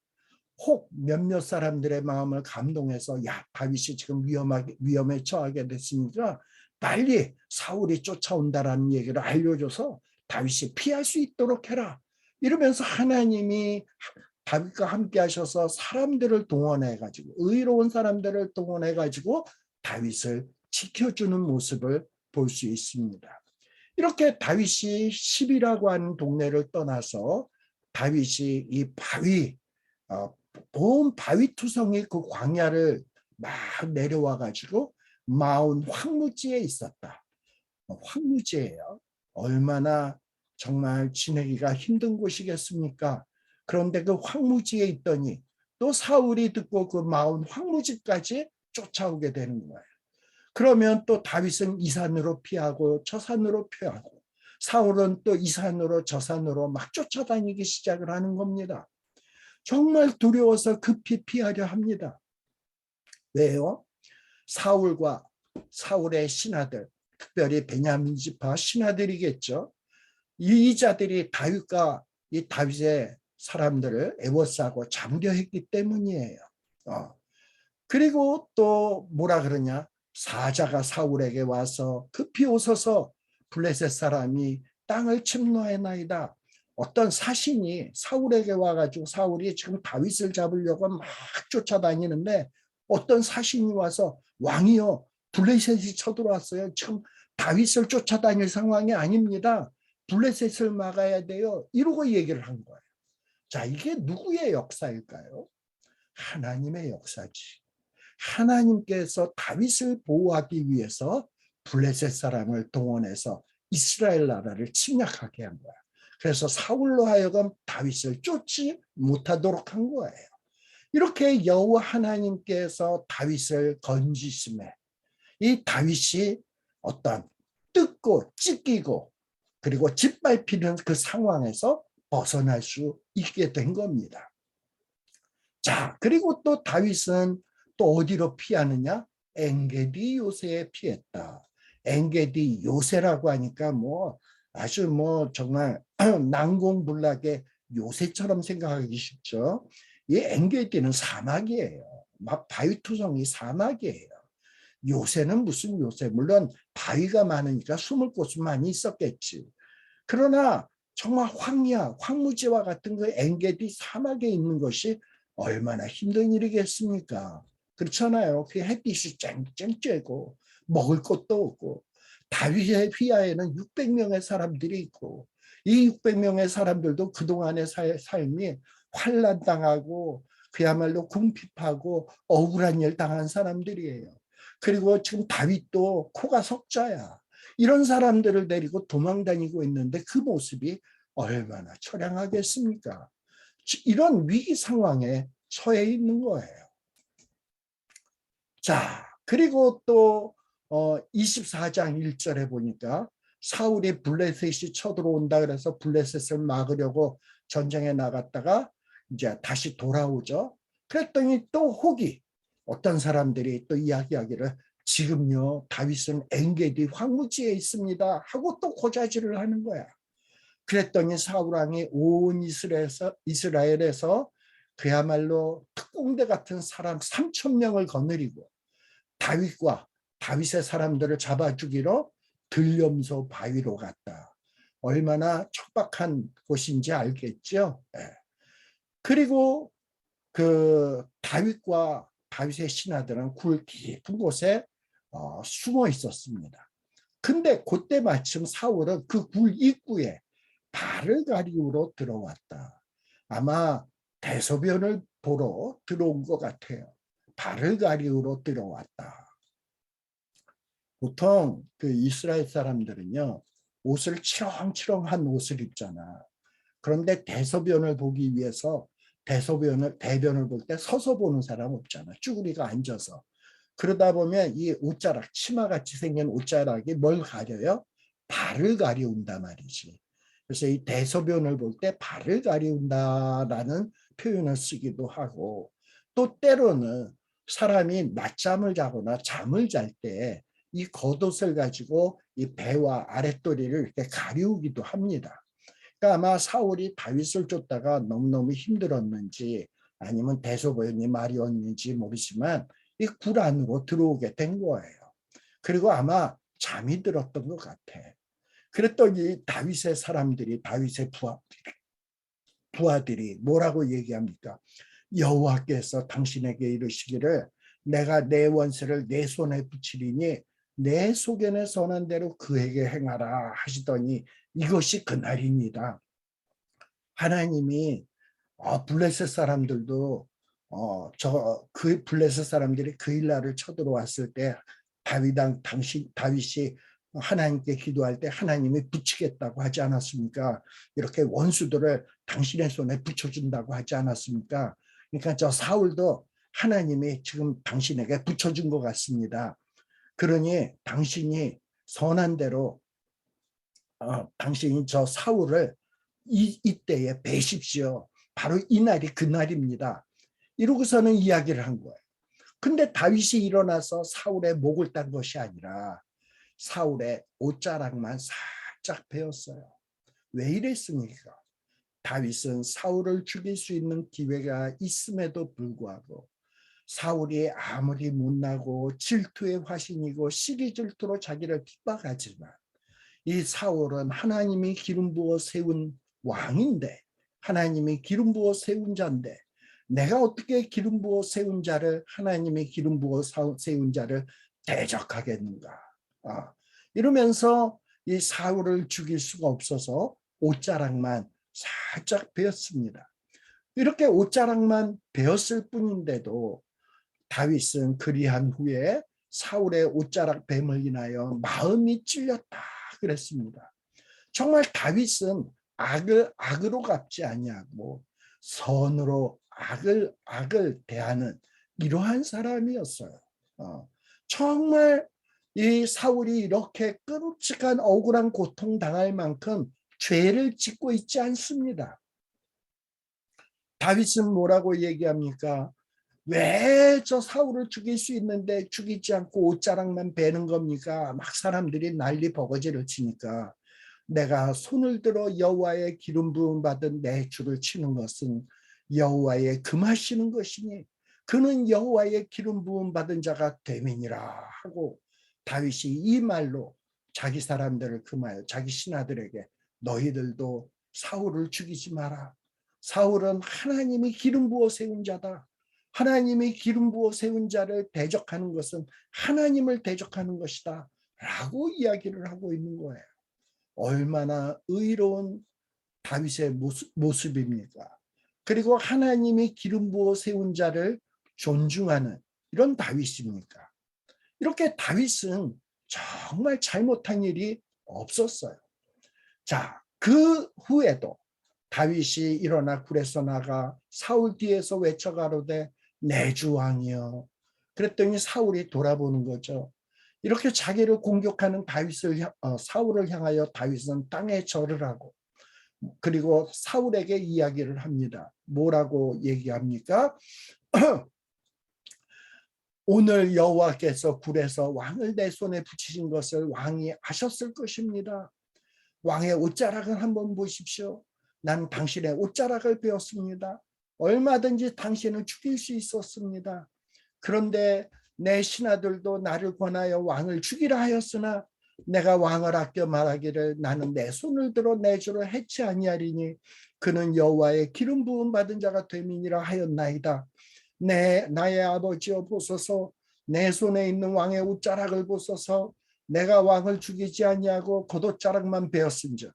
혹 몇몇 사람들의 마음을 감동해서 야, 다윗이 지금 위험에 처하게 됐으니까 빨리 사울이 쫓아온다라는 얘기를 알려줘서 다윗이 피할 수 있도록 해라. 이러면서 하나님이 다윗과 함께 하셔서 사람들을 동원해가지고 의로운 사람들을 동원해가지고 다윗을 지켜주는 모습을 볼 수 있습니다. 이렇게 다윗이 10이라고 하는 동네를 떠나서 다윗이 이 바위 온 바위투성이 그 광야를 막 내려와 가지고 마온 황무지에 있었다. 황무지예요. 얼마나 정말 지내기가 힘든 곳이겠습니까? 그런데 그 황무지에 있더니 또 사울이 듣고 그 마온 황무지까지 쫓아오게 되는 거예요. 그러면 또 다윗은 이 산으로 피하고 저 산으로 피하고 사울은 또 이 산으로 저 산으로 막 쫓아다니기 시작을 하는 겁니다. 정말 두려워서 급히 피하려 합니다. 왜요? 사울과 사울의 신하들, 특별히 베냐민 지파 신하들이겠죠. 이 자들이 다윗과 이 다윗의 사람들을 애워싸고 장려했기 때문이에요. 그리고 또 뭐라 그러냐? 사자가 사울에게 와서 급히 오소서 블레셋 사람이 땅을 침노해나이다. 어떤 사신이 사울에게 와가지고 사울이 지금 다윗을 잡으려고 막 쫓아다니는데 어떤 사신이 와서 왕이요 블레셋이 쳐들어왔어요. 지금 다윗을 쫓아다닐 상황이 아닙니다. 블레셋을 막아야 돼요. 이러고 얘기를 한 거예요. 자, 이게 누구의 역사일까요? 하나님의 역사지. 하나님께서 다윗을 보호하기 위해서 블레셋 사람을 동원해서 이스라엘 나라를 침략하게 한 거야. 그래서 사울로 하여금 다윗을 쫓지 못하도록 한 거예요. 이렇게 여호와 하나님께서 다윗을 건지심에 이 다윗이 어떤 뜯고 찢기고 그리고 짓밟히는 그 상황에서 벗어날 수 있게 된 겁니다. 자, 그리고 또 다윗은 또 어디로 피하느냐? 엔게디 요새에 피했다. 엔게디 요새라고 하니까 뭐 아주 뭐 정말 난공불락의 요새처럼 생각하기 쉽죠. 이 엔게디는 사막이에요. 막 바위투성이 사막이에요. 요새는 무슨 요새? 물론 바위가 많으니까 숨을 곳은 많이 있었겠지. 그러나 정말 황야, 황무지와 같은 그 엔게디 사막에 있는 것이 얼마나 힘든 일이겠습니까? 그렇잖아요. 그 햇빛이 쨍쨍 쬐고 먹을 것도 없고 다윗의 휘하에는 600명의 사람들이 있고 이 600명의 사람들도 그동안의 삶이 환난당하고 그야말로 궁핍하고 억울한 일 당한 사람들이에요. 그리고 지금 다윗도 코가 석자야. 이런 사람들을 데리고 도망다니고 있는데 그 모습이 얼마나 처량하겠습니까? 이런 위기 상황에 처해 있는 거예요. 자, 그리고 또 24장 1절에 보니까 사울이 블레셋이 쳐들어온다 그래서 블레셋을 막으려고 전쟁에 나갔다가 이제 다시 돌아오죠. 그랬더니 또 혹이 어떤 사람들이 또 이야기하기를 지금요 다윗은 엔게디 황무지에 있습니다 하고 또 고자질을 하는 거야. 그랬더니 사울 왕이 온 이스라엘에서 그야말로 특공대 같은 사람 3,000명을 거느리고 다윗과 다윗의 사람들을 잡아 죽이러 들염소 바위로 갔다. 얼마나 척박한 곳인지 알겠죠? 네. 그리고 그 다윗과 다윗의 신하들은 굴 깊은 곳에 숨어 있었습니다. 근데 그때 마침 사울은 그 굴 입구에 발을 가리우러 들어왔다. 아마 대소변을 보러 들어온 것 같아요. 발을 가리우러 들어왔다. 보통 그 이스라엘 사람들은요, 옷을 치렁치렁한 옷을 입잖아. 그런데 대소변을 보기 위해서 대변을 볼 때 서서 보는 사람 없잖아. 쭈그리가 앉아서. 그러다 보면 이 옷자락, 치마같이 생긴 옷자락이 뭘 가려요? 발을 가리운다 말이지. 그래서 이 대소변을 볼 때 발을 가리운다라는 표현을 쓰기도 하고 또 때로는 사람이 낮잠을 자거나 잠을 잘 때 이 겉옷을 가지고 이 배와 아랫도리를 이렇게 가리우기도 합니다. 그러니까 아마 사울이 다윗을 쫓다가 너무너무 힘들었는지 아니면 대소변이 마려웠는지 모르지만 이 굴 안으로 들어오게 된 거예요. 그리고 아마 잠이 들었던 것 같아. 그랬더니 다윗의 사람들이 다윗의 부하들이 뭐라고 얘기합니까? 여호와께서 당신에게 이르시기를 내가 내 원수를 내 손에 붙이리니 내 속에는 선한 대로 그에게 행하라 하시더니 이것이 그날입니다. 하나님이 블레셋 사람들도 그 블레셋 사람들이 그 일날을 쳐들어왔을 때 다윗이 하나님께 기도할 때 하나님이 붙이겠다고 하지 않았습니까? 이렇게 원수들을 당신의 손에 붙여준다고 하지 않았습니까? 그러니까 저 사울도 하나님이 지금 당신에게 붙여준 것 같습니다. 그러니 당신이 선한 대로 당신이 저 사울을 이때에 베십시오. 바로 이 날이 그날입니다. 이러고서는 이야기를 한 거예요. 근데 다윗이 일어나서 사울의 목을 딴 것이 아니라 사울의 옷자락만 살짝 베었어요. 왜 이랬습니까? 다윗은 사울을 죽일 수 있는 기회가 있음에도 불구하고 사울이 아무리 못나고 질투의 화신이고 시기 질투로 자기를 핍박하지만 이 사울은 하나님이 기름 부어 세운 왕인데 하나님이 기름 부어 세운 자인데 내가 어떻게 기름 부어 세운 자를 하나님이 기름 부어 세운 자를 대적하겠는가. 이러면서 이 사울을 죽일 수가 없어서 옷자락만 살짝 베었습니다. 이렇게 옷자락만 베었을 뿐인데도 다윗은 그리한 후에 사울의 옷자락 뱀을 인하여 마음이 찔렸다 그랬습니다. 정말 다윗은 악으로 갚지 아니하고 선으로 악을 대하는 이러한 사람이었어요. 정말 이 사울이 이렇게 끔찍한 억울한 고통 당할 만큼 죄를 짓고 있지 않습니다. 다윗은 뭐라고 얘기합니까? 왜 저 사울을 죽일 수 있는데 죽이지 않고 옷자락만 베는 겁니까? 막 사람들이 난리 버거지를 치니까 내가 손을 들어 여호와의 기름 부음 받은 내 주를 치는 것은 여호와의 금하시는 것이니 그는 여호와의 기름 부음 받은 자가 됨이니라 하고 다윗이 이 말로 자기 사람들을 금하여 자기 신하들에게 너희들도 사울을 죽이지 마라. 사울은 하나님이 기름 부어 세운 자다. 하나님이 기름 부어 세운 자를 대적하는 것은 하나님을 대적하는 것이다. 라고 이야기를 하고 있는 거예요. 얼마나 의로운 다윗의 모습입니까? 그리고 하나님이 기름 부어 세운 자를 존중하는 이런 다윗입니까? 이렇게 다윗은 정말 잘못한 일이 없었어요. 자, 그 후에도 다윗이 일어나 굴에서 나가 사울 뒤에서 외쳐가로되 내 주 왕이여. 그랬더니 사울이 돌아보는 거죠. 이렇게 자기를 공격하는 사울을 향하여 다윗은 땅에 절을 하고, 그리고 사울에게 이야기를 합니다. 뭐라고 얘기합니까? 오늘 여호와께서 굴에서 왕을 내 손에 붙이신 것을 왕이 아셨을 것입니다. 왕의 옷자락을 한번 보십시오. 난 당신의 옷자락을 베었습니다. 얼마든지 당신을 죽일 수 있었습니다. 그런데 내 신하들도 나를 권하여 왕을 죽이라 하였으나 내가 왕을 아껴 말하기를 나는 내 손을 들어 내 주를 해치 아니하리니 그는 여호와의 기름 부음 받은 자가 됨이니라 하였나이다. 나의 아버지여 보소서. 내 손에 있는 왕의 옷자락을 보소서. 내가 왕을 죽이지 아니하고 겉옷자락만 베었은즉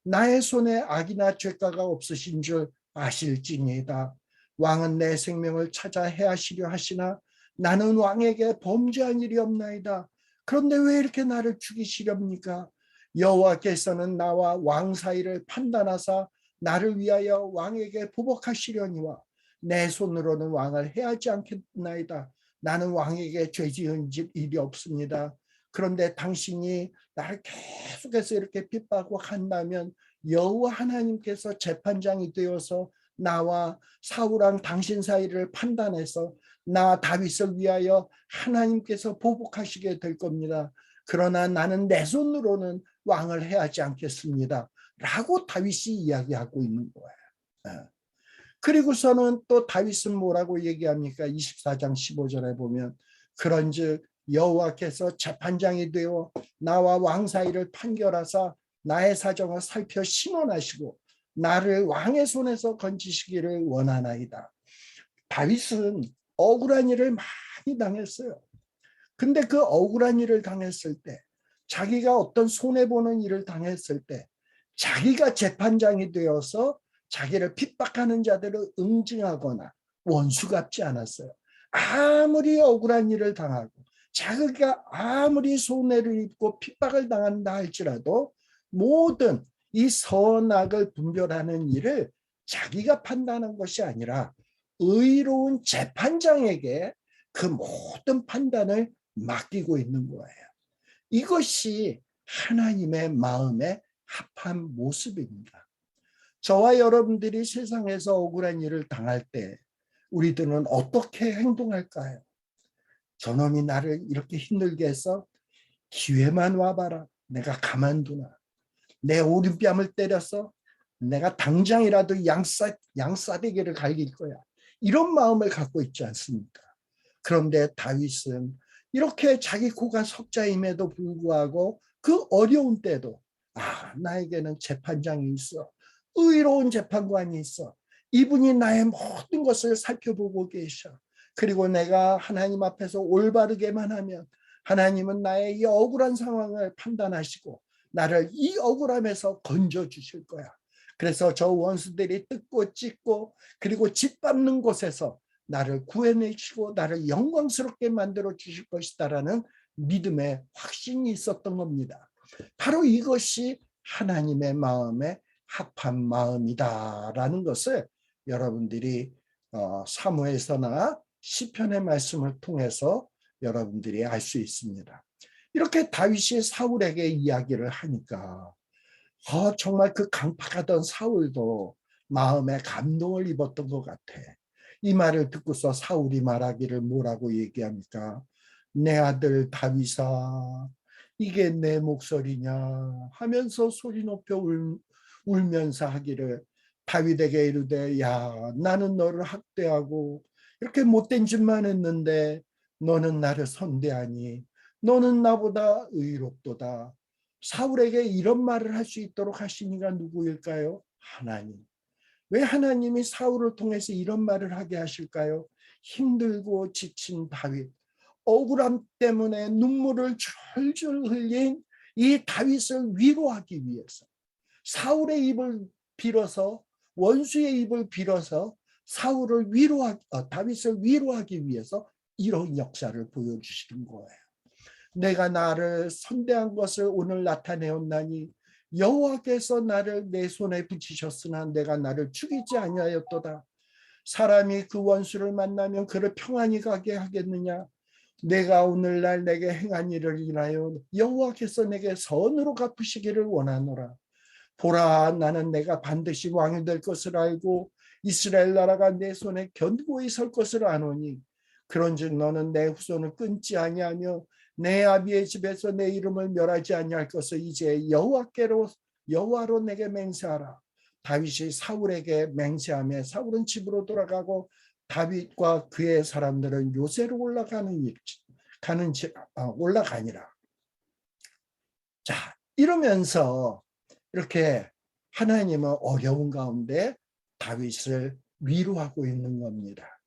나의 손에 악이나 죄가가 없으신 줄 아실지니이다. 왕은 내 생명을 찾아 해하시려 하시나 나는 왕에게 범죄한 일이 없나이다. 그런데 왜 이렇게 나를 죽이시렵니까? 여호와께서는 나와 왕 사이를 판단하사 나를 위하여 왕에게 보복하시려니와 내 손으로는 왕을 해하지 않겠나이다. 나는 왕에게 죄 지은 일이 없습니다. 그런데 당신이 나를 계속해서 이렇게 핍박하고 한다면 여호와 하나님께서 재판장이 되어서 나와 사울랑 당신 사이를 판단해서 나 다윗을 위하여 하나님께서 보복하시게 될 겁니다. 그러나 나는 내 손으로는 왕을 해하지 않겠습니다. 라고 다윗이 이야기하고 있는 거예요. 그리고서는 또 다윗은 뭐라고 얘기합니까? 24장 15절에 보면 그런즉 여호와께서 재판장이 되어 나와 왕 사이를 판결하사 나의 사정을 살펴 심원하시고 나를 왕의 손에서 건지시기를 원하나이다. 다윗은 억울한 일을 많이 당했어요. 근데 그 억울한 일을 당했을 때, 자기가 어떤 손해보는 일을 당했을 때 자기가 재판장이 되어서 자기를 핍박하는 자들을 응징하거나 원수 같지 않았어요. 아무리 억울한 일을 당하고 자기가 아무리 손해를 입고 핍박을 당한다 할지라도 모든 이 선악을 분별하는 일을 자기가 판단한 것이 아니라 의로운 재판장에게 그 모든 판단을 맡기고 있는 거예요. 이것이 하나님의 마음에 합한 모습입니다. 저와 여러분들이 세상에서 억울한 일을 당할 때 우리들은 어떻게 행동할까요? 저놈이 나를 이렇게 힘들게 해서 기회만 와봐라. 내가 가만두나. 내 오른뺨을 때려서 내가 당장이라도 양싸대기를 갈길 거야. 이런 마음을 갖고 있지 않습니까? 그런데 다윗은 이렇게 자기 코가 석자임에도 불구하고 그 어려운 때도 나에게는 재판장이 있어. 의로운 재판관이 있어. 이분이 나의 모든 것을 살펴보고 계셔. 그리고 내가 하나님 앞에서 올바르게만 하면 하나님은 나의 이 억울한 상황을 판단하시고 나를 이 억울함에서 건져주실 거야. 그래서 저 원수들이 뜯고 찢고 그리고 짓밟는 곳에서 나를 구해내시고 나를 영광스럽게 만들어 주실 것이다라는 믿음의 확신이 있었던 겁니다. 바로 이것이 하나님의 마음에 합한 마음이다라는 것을 여러분들이 사무엘서나 시편의 말씀을 통해서 여러분들이 알 수 있습니다. 이렇게 다윗이 사울에게 이야기를 하니까 정말 그 강팍하던 사울도 마음에 감동을 입었던 것 같아. 이 말을 듣고서 사울이 말하기를 뭐라고 얘기합니까? 내 아들 다윗아, 이게 내 목소리냐 하면서 소리 높여 울면서 하기를 다윗에게 이르되 야 나는 너를 학대하고 이렇게 못된 짓만 했는데 너는 나를 선대하니 너는 나보다 의롭도다. 사울에게 이런 말을 할 수 있도록 하신 이가 누구일까요? 하나님. 왜 하나님이 사울을 통해서 이런 말을 하게 하실까요? 힘들고 지친 다윗, 억울함 때문에 눈물을 줄줄 흘린 이 다윗을 위로하기 위해서, 사울의 입을 빌어서, 원수의 입을 빌어서 다윗을 위로하기 위해서 이런 역사를 보여주시는 거예요. 내가 나를 선대한 것을 오늘 나타내었나니 여호와께서 나를 내 손에 붙이셨으나 내가 나를 죽이지 아니하였도다. 사람이 그 원수를 만나면 그를 평안히 가게 하겠느냐? 내가 오늘날 내게 행한 일을 인하여 여호와께서 내게 선으로 갚으시기를 원하노라. 보라, 나는 내가 반드시 왕이 될 것을 알고 이스라엘 나라가 내 손에 견고히 설 것을 아노니 그런즉 너는 내 후손을 끊지 아니하며 내 아비의 집에서 내 이름을 멸하지 아니할 것을 이제 여호와로 내게 맹세하라. 다윗이 사울에게 맹세하며 사울은 집으로 돌아가고 다윗과 그의 사람들은 요새로 올라가니라. 자, 이러면서 이렇게 하나님은 어려운 가운데 다윗을 위로하고 있는 겁니다.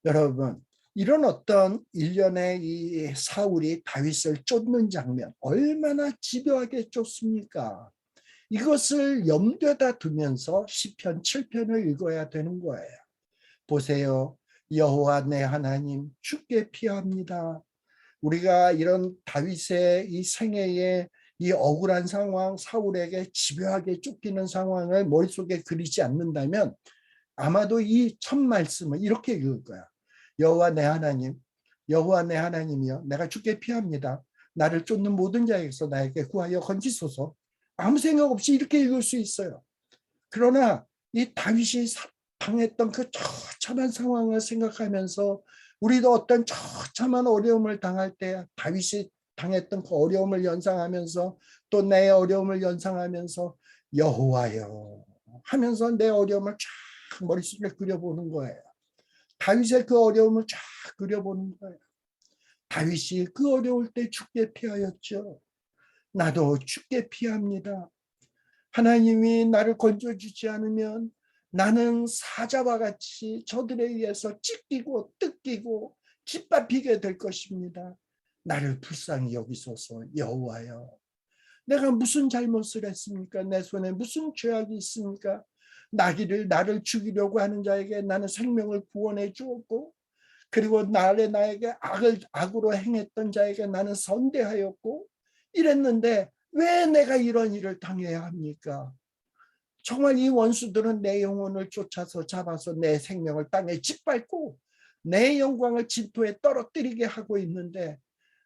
여러분, 이런 어떤 일련의 이 사울이 다윗을 쫓는 장면, 얼마나 집요하게 쫓습니까? 이것을 염두에다 두면서 시편 7편을 읽어야 되는 거예요. 보세요. 여호와 내 하나님, 주께 피합니다. 우리가 이런 다윗의 이 생애의 이 억울한 상황, 사울에게 집요하게 쫓기는 상황을 머릿속에 그리지 않는다면 아마도 이 첫 말씀을 이렇게 읽을 거야. 여호와 내 하나님, 여호와 내 하나님이여, 내가 주께 피합니다. 나를 쫓는 모든 자에게서 나에게 구하여 건지소서. 아무 생각 없이 이렇게 읽을 수 있어요. 그러나 이 다윗이 당했던 그 처참한 상황을 생각하면서 우리도 어떤 처참한 어려움을 당할 때 다윗이 당했던 그 어려움을 연상하면서 또 내 어려움을 연상하면서 여호와여 하면서 내 어려움을 쫙 머릿속에 그려보는 거예요. 다윗의 그 어려움을 쫙 그려보는 거예요. 다윗이 그 어려울 때 주께 피하였죠. 나도 주께 피합니다. 하나님이 나를 건져주지 않으면 나는 사자와 같이 저들에 의해서 찢기고 뜯기고 짓밟히게 될 것입니다. 나를 불쌍히 여기소서 여호와여. 내가 무슨 잘못을 했습니까? 내 손에 무슨 죄악이 있습니까? 나를 죽이려고 하는 자에게 나는 생명을 구원해 주었고, 그리고 나에게 악으로 행했던 자에게 나는 선대하였고 이랬는데 왜 내가 이런 일을 당해야 합니까? 정말 이 원수들은 내 영혼을 쫓아서 잡아서 내 생명을 땅에 짓밟고 내 영광을 진토에 떨어뜨리게 하고 있는데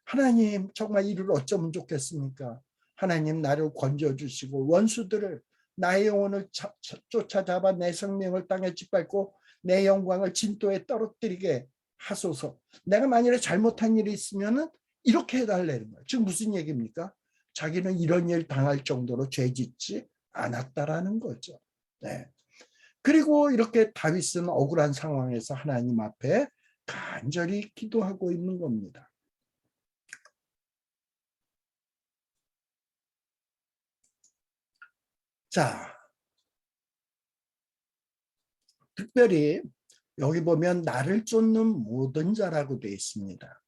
하나님 정말 이를 어쩌면 좋겠습니까? 하나님 나를 건져주시고 원수들을 나의 영혼을 쫓아잡아 내 생명을 땅에 짓밟고 내 영광을 진토에 떨어뜨리게 하소서. 내가 만일에 잘못한 일이 있으면 이렇게 해달라는 거예요. 지금 무슨 얘기입니까? 자기는 이런 일 당할 정도로 죄짓지 않았다라는 거죠. 네. 그리고 이렇게 다윗은 억울한 상황에서 하나님 앞에 간절히 기도하고 있는 겁니다. 자, 특별히 여기 보면 나를 쫓는 모든 자라고 되어 있습니다.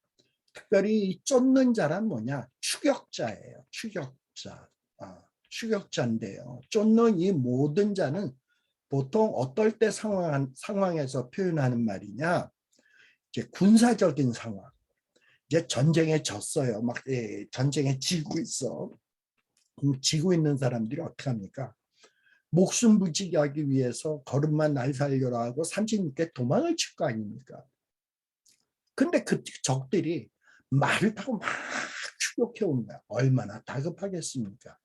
특별히 이 쫓는 자란 뭐냐? 추격자예요. 추격자. 추격자인데요. 쫓는 이 모든 자는 보통 어떨 때 상황에서 표현하는 말이냐? 이제 군사적인 상황. 이제 전쟁에 졌어요. 막 전쟁에 지고 있어. 지고 있는 사람들이 어떻게 합니까? 목숨 부지하기 위해서 걸음만 날 살려라 하고 36개 도망을 칠 거 아닙니까? 근데 그 적들이 말을 타고 막 추격해 오는 거야. 얼마나 다급하겠습니까?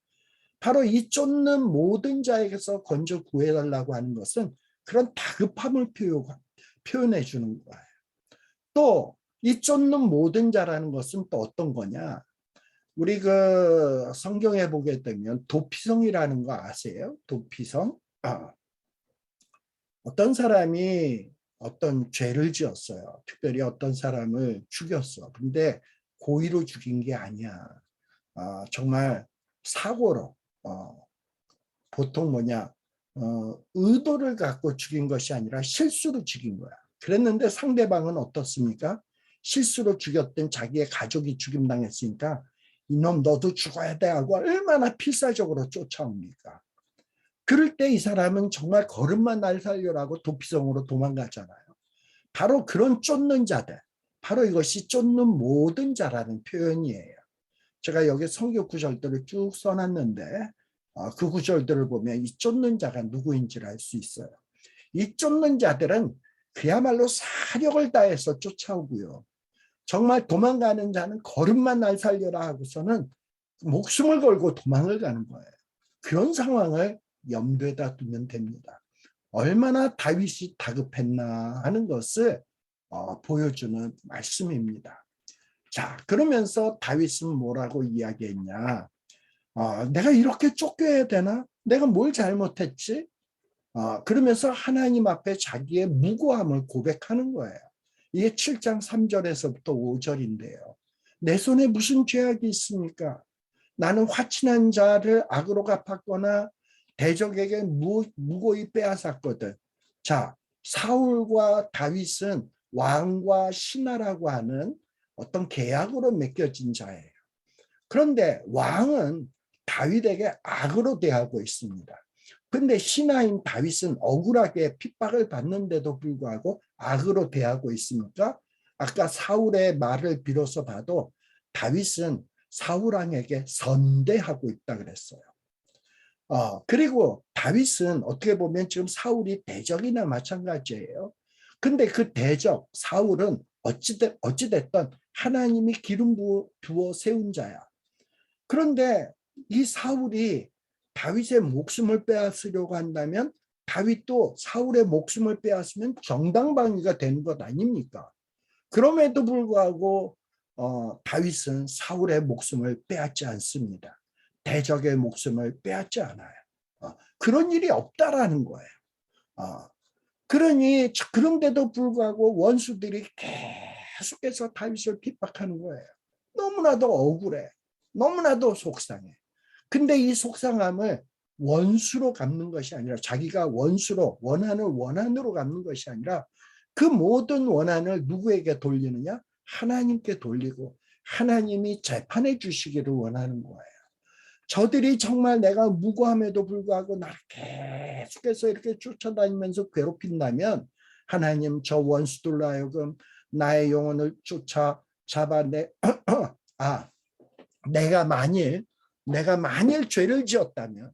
바로 이 쫓는 모든 자에게서 건져 구해달라고 하는 것은 그런 다급함을 표현해 주는 거예요. 또 이 쫓는 모든 자라는 것은 또 어떤 거냐? 우리 그 성경에 보게 되면 도피성이라는 거 아세요? 도피성? 어떤 사람이 어떤 죄를 지었어요. 특별히 어떤 사람을 죽였어. 근데 고의로 죽인 게 아니야. 정말 사고로 보통 뭐냐 의도를 갖고 죽인 것이 아니라 실수로 죽인 거야. 그랬는데 상대방은 어떻습니까? 실수로 죽였던 자기의 가족이 죽임당했으니까 이놈 너도 죽어야 돼 하고 얼마나 필사적으로 쫓아옵니까? 그럴 때 이 사람은 정말 걸음만 날 살려라고 도피성으로 도망가잖아요. 바로 그런 쫓는 자들, 바로 이것이 쫓는 모든 자라는 표현이에요. 제가 여기 성경 구절들을 쭉 써놨는데 그 구절들을 보면 이 쫓는 자가 누구인지를 알 수 있어요. 이 쫓는 자들은 그야말로 사력을 다해서 쫓아오고요. 정말 도망가는 자는 걸음만 날 살려라 하고서는 목숨을 걸고 도망을 가는 거예요. 그런 상황을 염두에다 두면 됩니다. 얼마나 다윗이 다급했나 하는 것을 보여주는 말씀입니다. 자, 그러면서 다윗은 뭐라고 이야기했냐? 내가 이렇게 쫓겨야 되나? 내가 뭘 잘못했지? 그러면서 하나님 앞에 자기의 무고함을 고백하는 거예요. 이게 7장 3절에서부터 5절인데요. 내 손에 무슨 죄악이 있습니까? 나는 화친한 자를 악으로 갚았거나 대적에게 무고히 빼앗았거든. 자, 사울과 다윗은 왕과 신하라고 하는 어떤 계약으로 맺겨진 자예요. 그런데 왕은 다윗에게 악으로 대하고 있습니다. 근데 신하인 다윗은 억울하게 핍박을 받는데도 불구하고 악으로 대하고 있습니까? 아까 사울의 말을 빌어서 봐도 다윗은 사울 왕에게 선대하고 있다 그랬어요. 그리고 다윗은 어떻게 보면 지금 사울이 대적이나 마찬가지예요. 근데 그 대적 사울은 어찌됐든 하나님이 기름 부어 세운 자야. 그런데 이 사울이 다윗의 목숨을 빼앗으려고 한다면 다윗도 사울의 목숨을 빼앗으면 정당방위가 되는 것 아닙니까? 그럼에도 불구하고 다윗은 사울의 목숨을 빼앗지 않습니다. 대적의 목숨을 빼앗지 않아요. 그런 일이 없다라는 거예요. 그런데도 불구하고 원수들이 계속해서 다윗을 핍박하는 거예요. 너무나도 억울해. 너무나도 속상해. 근데 이 속상함을 원수로 갚는 것이 아니라 자기가 원수로 원한으로 갚는 것이 아니라 그 모든 원한을 누구에게 돌리느냐? 하나님께 돌리고 하나님이 재판해 주시기를 원하는 거예요. 저들이 정말 내가 무고함에도 불구하고 나를 계속해서 이렇게 쫓아다니면서 괴롭힌다면 하나님 저 원수들로 하여금 나의 영혼을 쫓아잡아 내가 만일 죄를 지었다면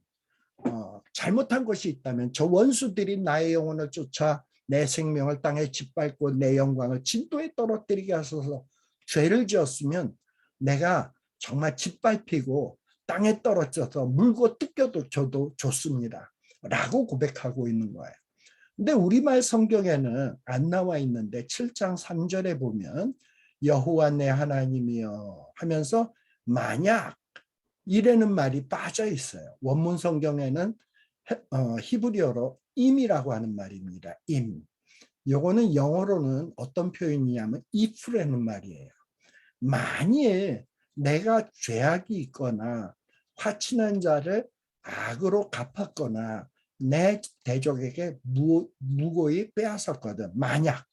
잘못한 것이 있다면 저 원수들이 나의 영혼을 쫓아 내 생명을 땅에 짓밟고 내 영광을 진도에 떨어뜨리게 하소서. 죄를 지었으면 내가 정말 짓밟히고 땅에 떨어져서 물고 뜯겨도 줘도 좋습니다 라고 고백하고 있는 거예요. 근데 우리말 성경에는 안 나와 있는데 7장 3절에 보면 여호와 내 하나님이여 하면서 만약 이라는 말이 빠져 있어요. 원문 성경에는 히브리어로 임이라고 하는 말입니다. 임. 요거는 영어로는 어떤 표현이냐면 if라는 말이에요. 만일 내가 죄악이 있거나 화친한 자를 악으로 갚았거나 내 대적에게 무고히 빼앗았거든. 만약.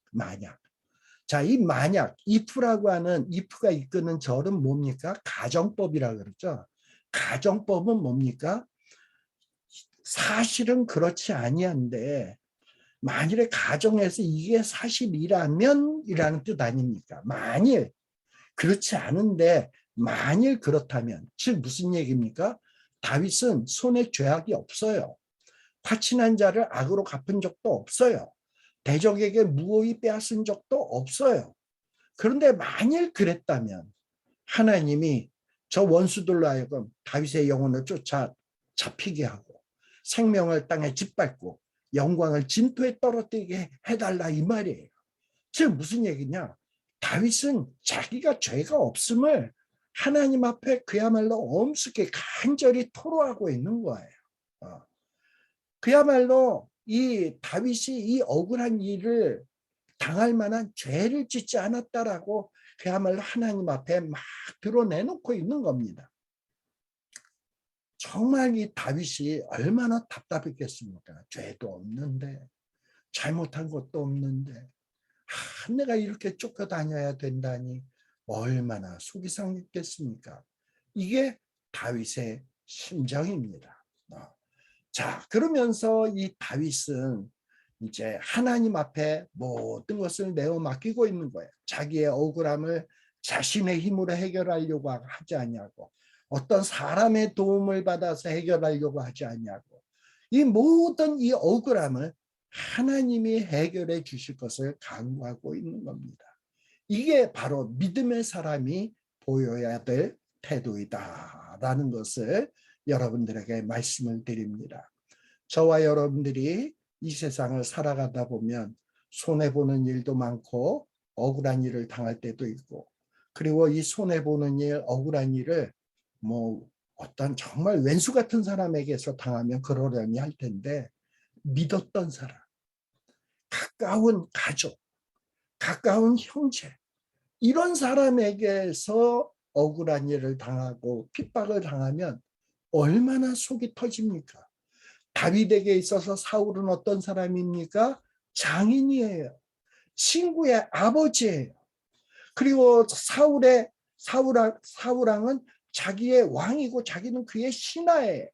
자, 이 만약, if라고 하는 if가 이끄는 절은 뭡니까? 가정법이라 그러죠. 가정법은 뭡니까? 사실은 그렇지 아니한데 만일에 가정에서 이게 사실이라면 이라는 뜻 아닙니까? 만일 그렇지 않은데 만일 그렇다면 즉 무슨 얘기입니까? 다윗은 손에 죄악이 없어요. 화친한 자를 악으로 갚은 적도 없어요. 대적에게 무고히 빼앗은 적도 없어요. 그런데 만일 그랬다면 하나님이 저 원수들로 하여금 다윗의 영혼을 쫓아 잡히게 하고 생명을 땅에 짓밟고 영광을 진토에 떨어뜨리게 해달라 이 말이에요. 즉 무슨 얘기냐? 다윗은 자기가 죄가 없음을 하나님 앞에 그야말로 엄숙히 간절히 토로하고 있는 거예요. 그야말로 이 다윗이 이 억울한 일을 당할 만한 죄를 짓지 않았다라고 그야말로 하나님 앞에 막 드러내놓고 있는 겁니다. 정말 이 다윗이 얼마나 답답했겠습니까? 죄도 없는데 잘못한 것도 없는데 내가 이렇게 쫓겨다녀야 된다니 얼마나 속이 상했겠습니까? 이게 다윗의 심정입니다. 자, 그러면서 이 다윗은 이제 하나님 앞에 모든 것을 내어 맡기고 있는 거예요. 자기의 억울함을 자신의 힘으로 해결하려고 하지 않냐고, 어떤 사람의 도움을 받아서 해결하려고 하지 않냐고, 이 모든 이 억울함을 하나님이 해결해 주실 것을 강구하고 있는 겁니다. 이게 바로 믿음의 사람이 보여야 될 태도이다라는 것을 여러분들에게 말씀을 드립니다. 저와 여러분들이 이 세상을 살아가다 보면 손해보는 일도 많고 억울한 일을 당할 때도 있고, 그리고 이 손해보는 일, 억울한 일을 뭐 어떤 정말 왼수 같은 사람에게서 당하면 그러려니 할 텐데, 믿었던 사람, 가까운 가족, 가까운 형제, 이런 사람에게서 억울한 일을 당하고 핍박을 당하면 얼마나 속이 터집니까? 다윗에게 있어서 사울은 어떤 사람입니까? 장인이에요. 친구의 아버지예요. 그리고 사울왕은 자기의 왕이고 자기는 그의 신하예요.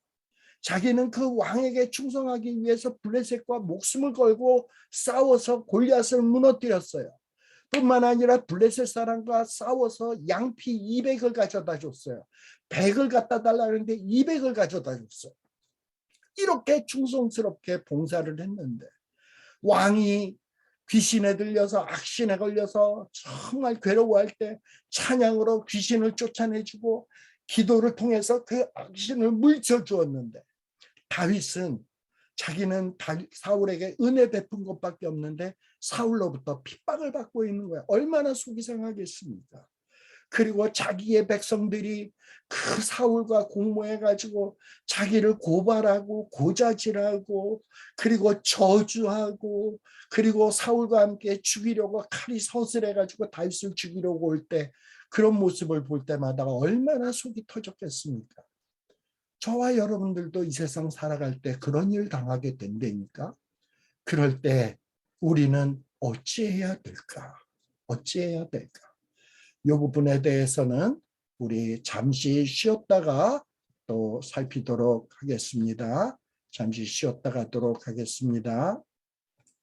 자기는 그 왕에게 충성하기 위해서 블레셋과 목숨을 걸고 싸워서 골리앗을 무너뜨렸어요. 뿐만 아니라 블레셋 사람과 싸워서 양피 200을 가져다 줬어요. 100을 갖다 달라고 했는데 200을 가져다 줬어요. 이렇게 충성스럽게 봉사를 했는데, 왕이 귀신에 들려서 악신에 걸려서 정말 괴로워할 때 찬양으로 귀신을 쫓아내주고 기도를 통해서 그 악신을 물쳐 주었는데, 다윗은 자기는 사울에게 은혜 베푼 것밖에 없는데 사울로부터 핍박을 받고 있는 거야. 얼마나 속이 상하겠습니까? 그리고 자기의 백성들이 그 사울과 공모해가지고 자기를 고발하고 고자질하고 그리고 저주하고, 그리고 사울과 함께 죽이려고 칼이 서슬해가지고 다윗을 죽이려고 올 때, 그런 모습을 볼 때마다 얼마나 속이 터졌겠습니까? 저와 여러분들도 이 세상 살아갈 때 그런 일 당하게 된다니까. 그럴 때 우리는 어찌해야 될까? 어찌해야 될까? 이 부분에 대해서는 우리 잠시 쉬었다가 또 살피도록 하겠습니다. 잠시 쉬었다 가도록 하겠습니다.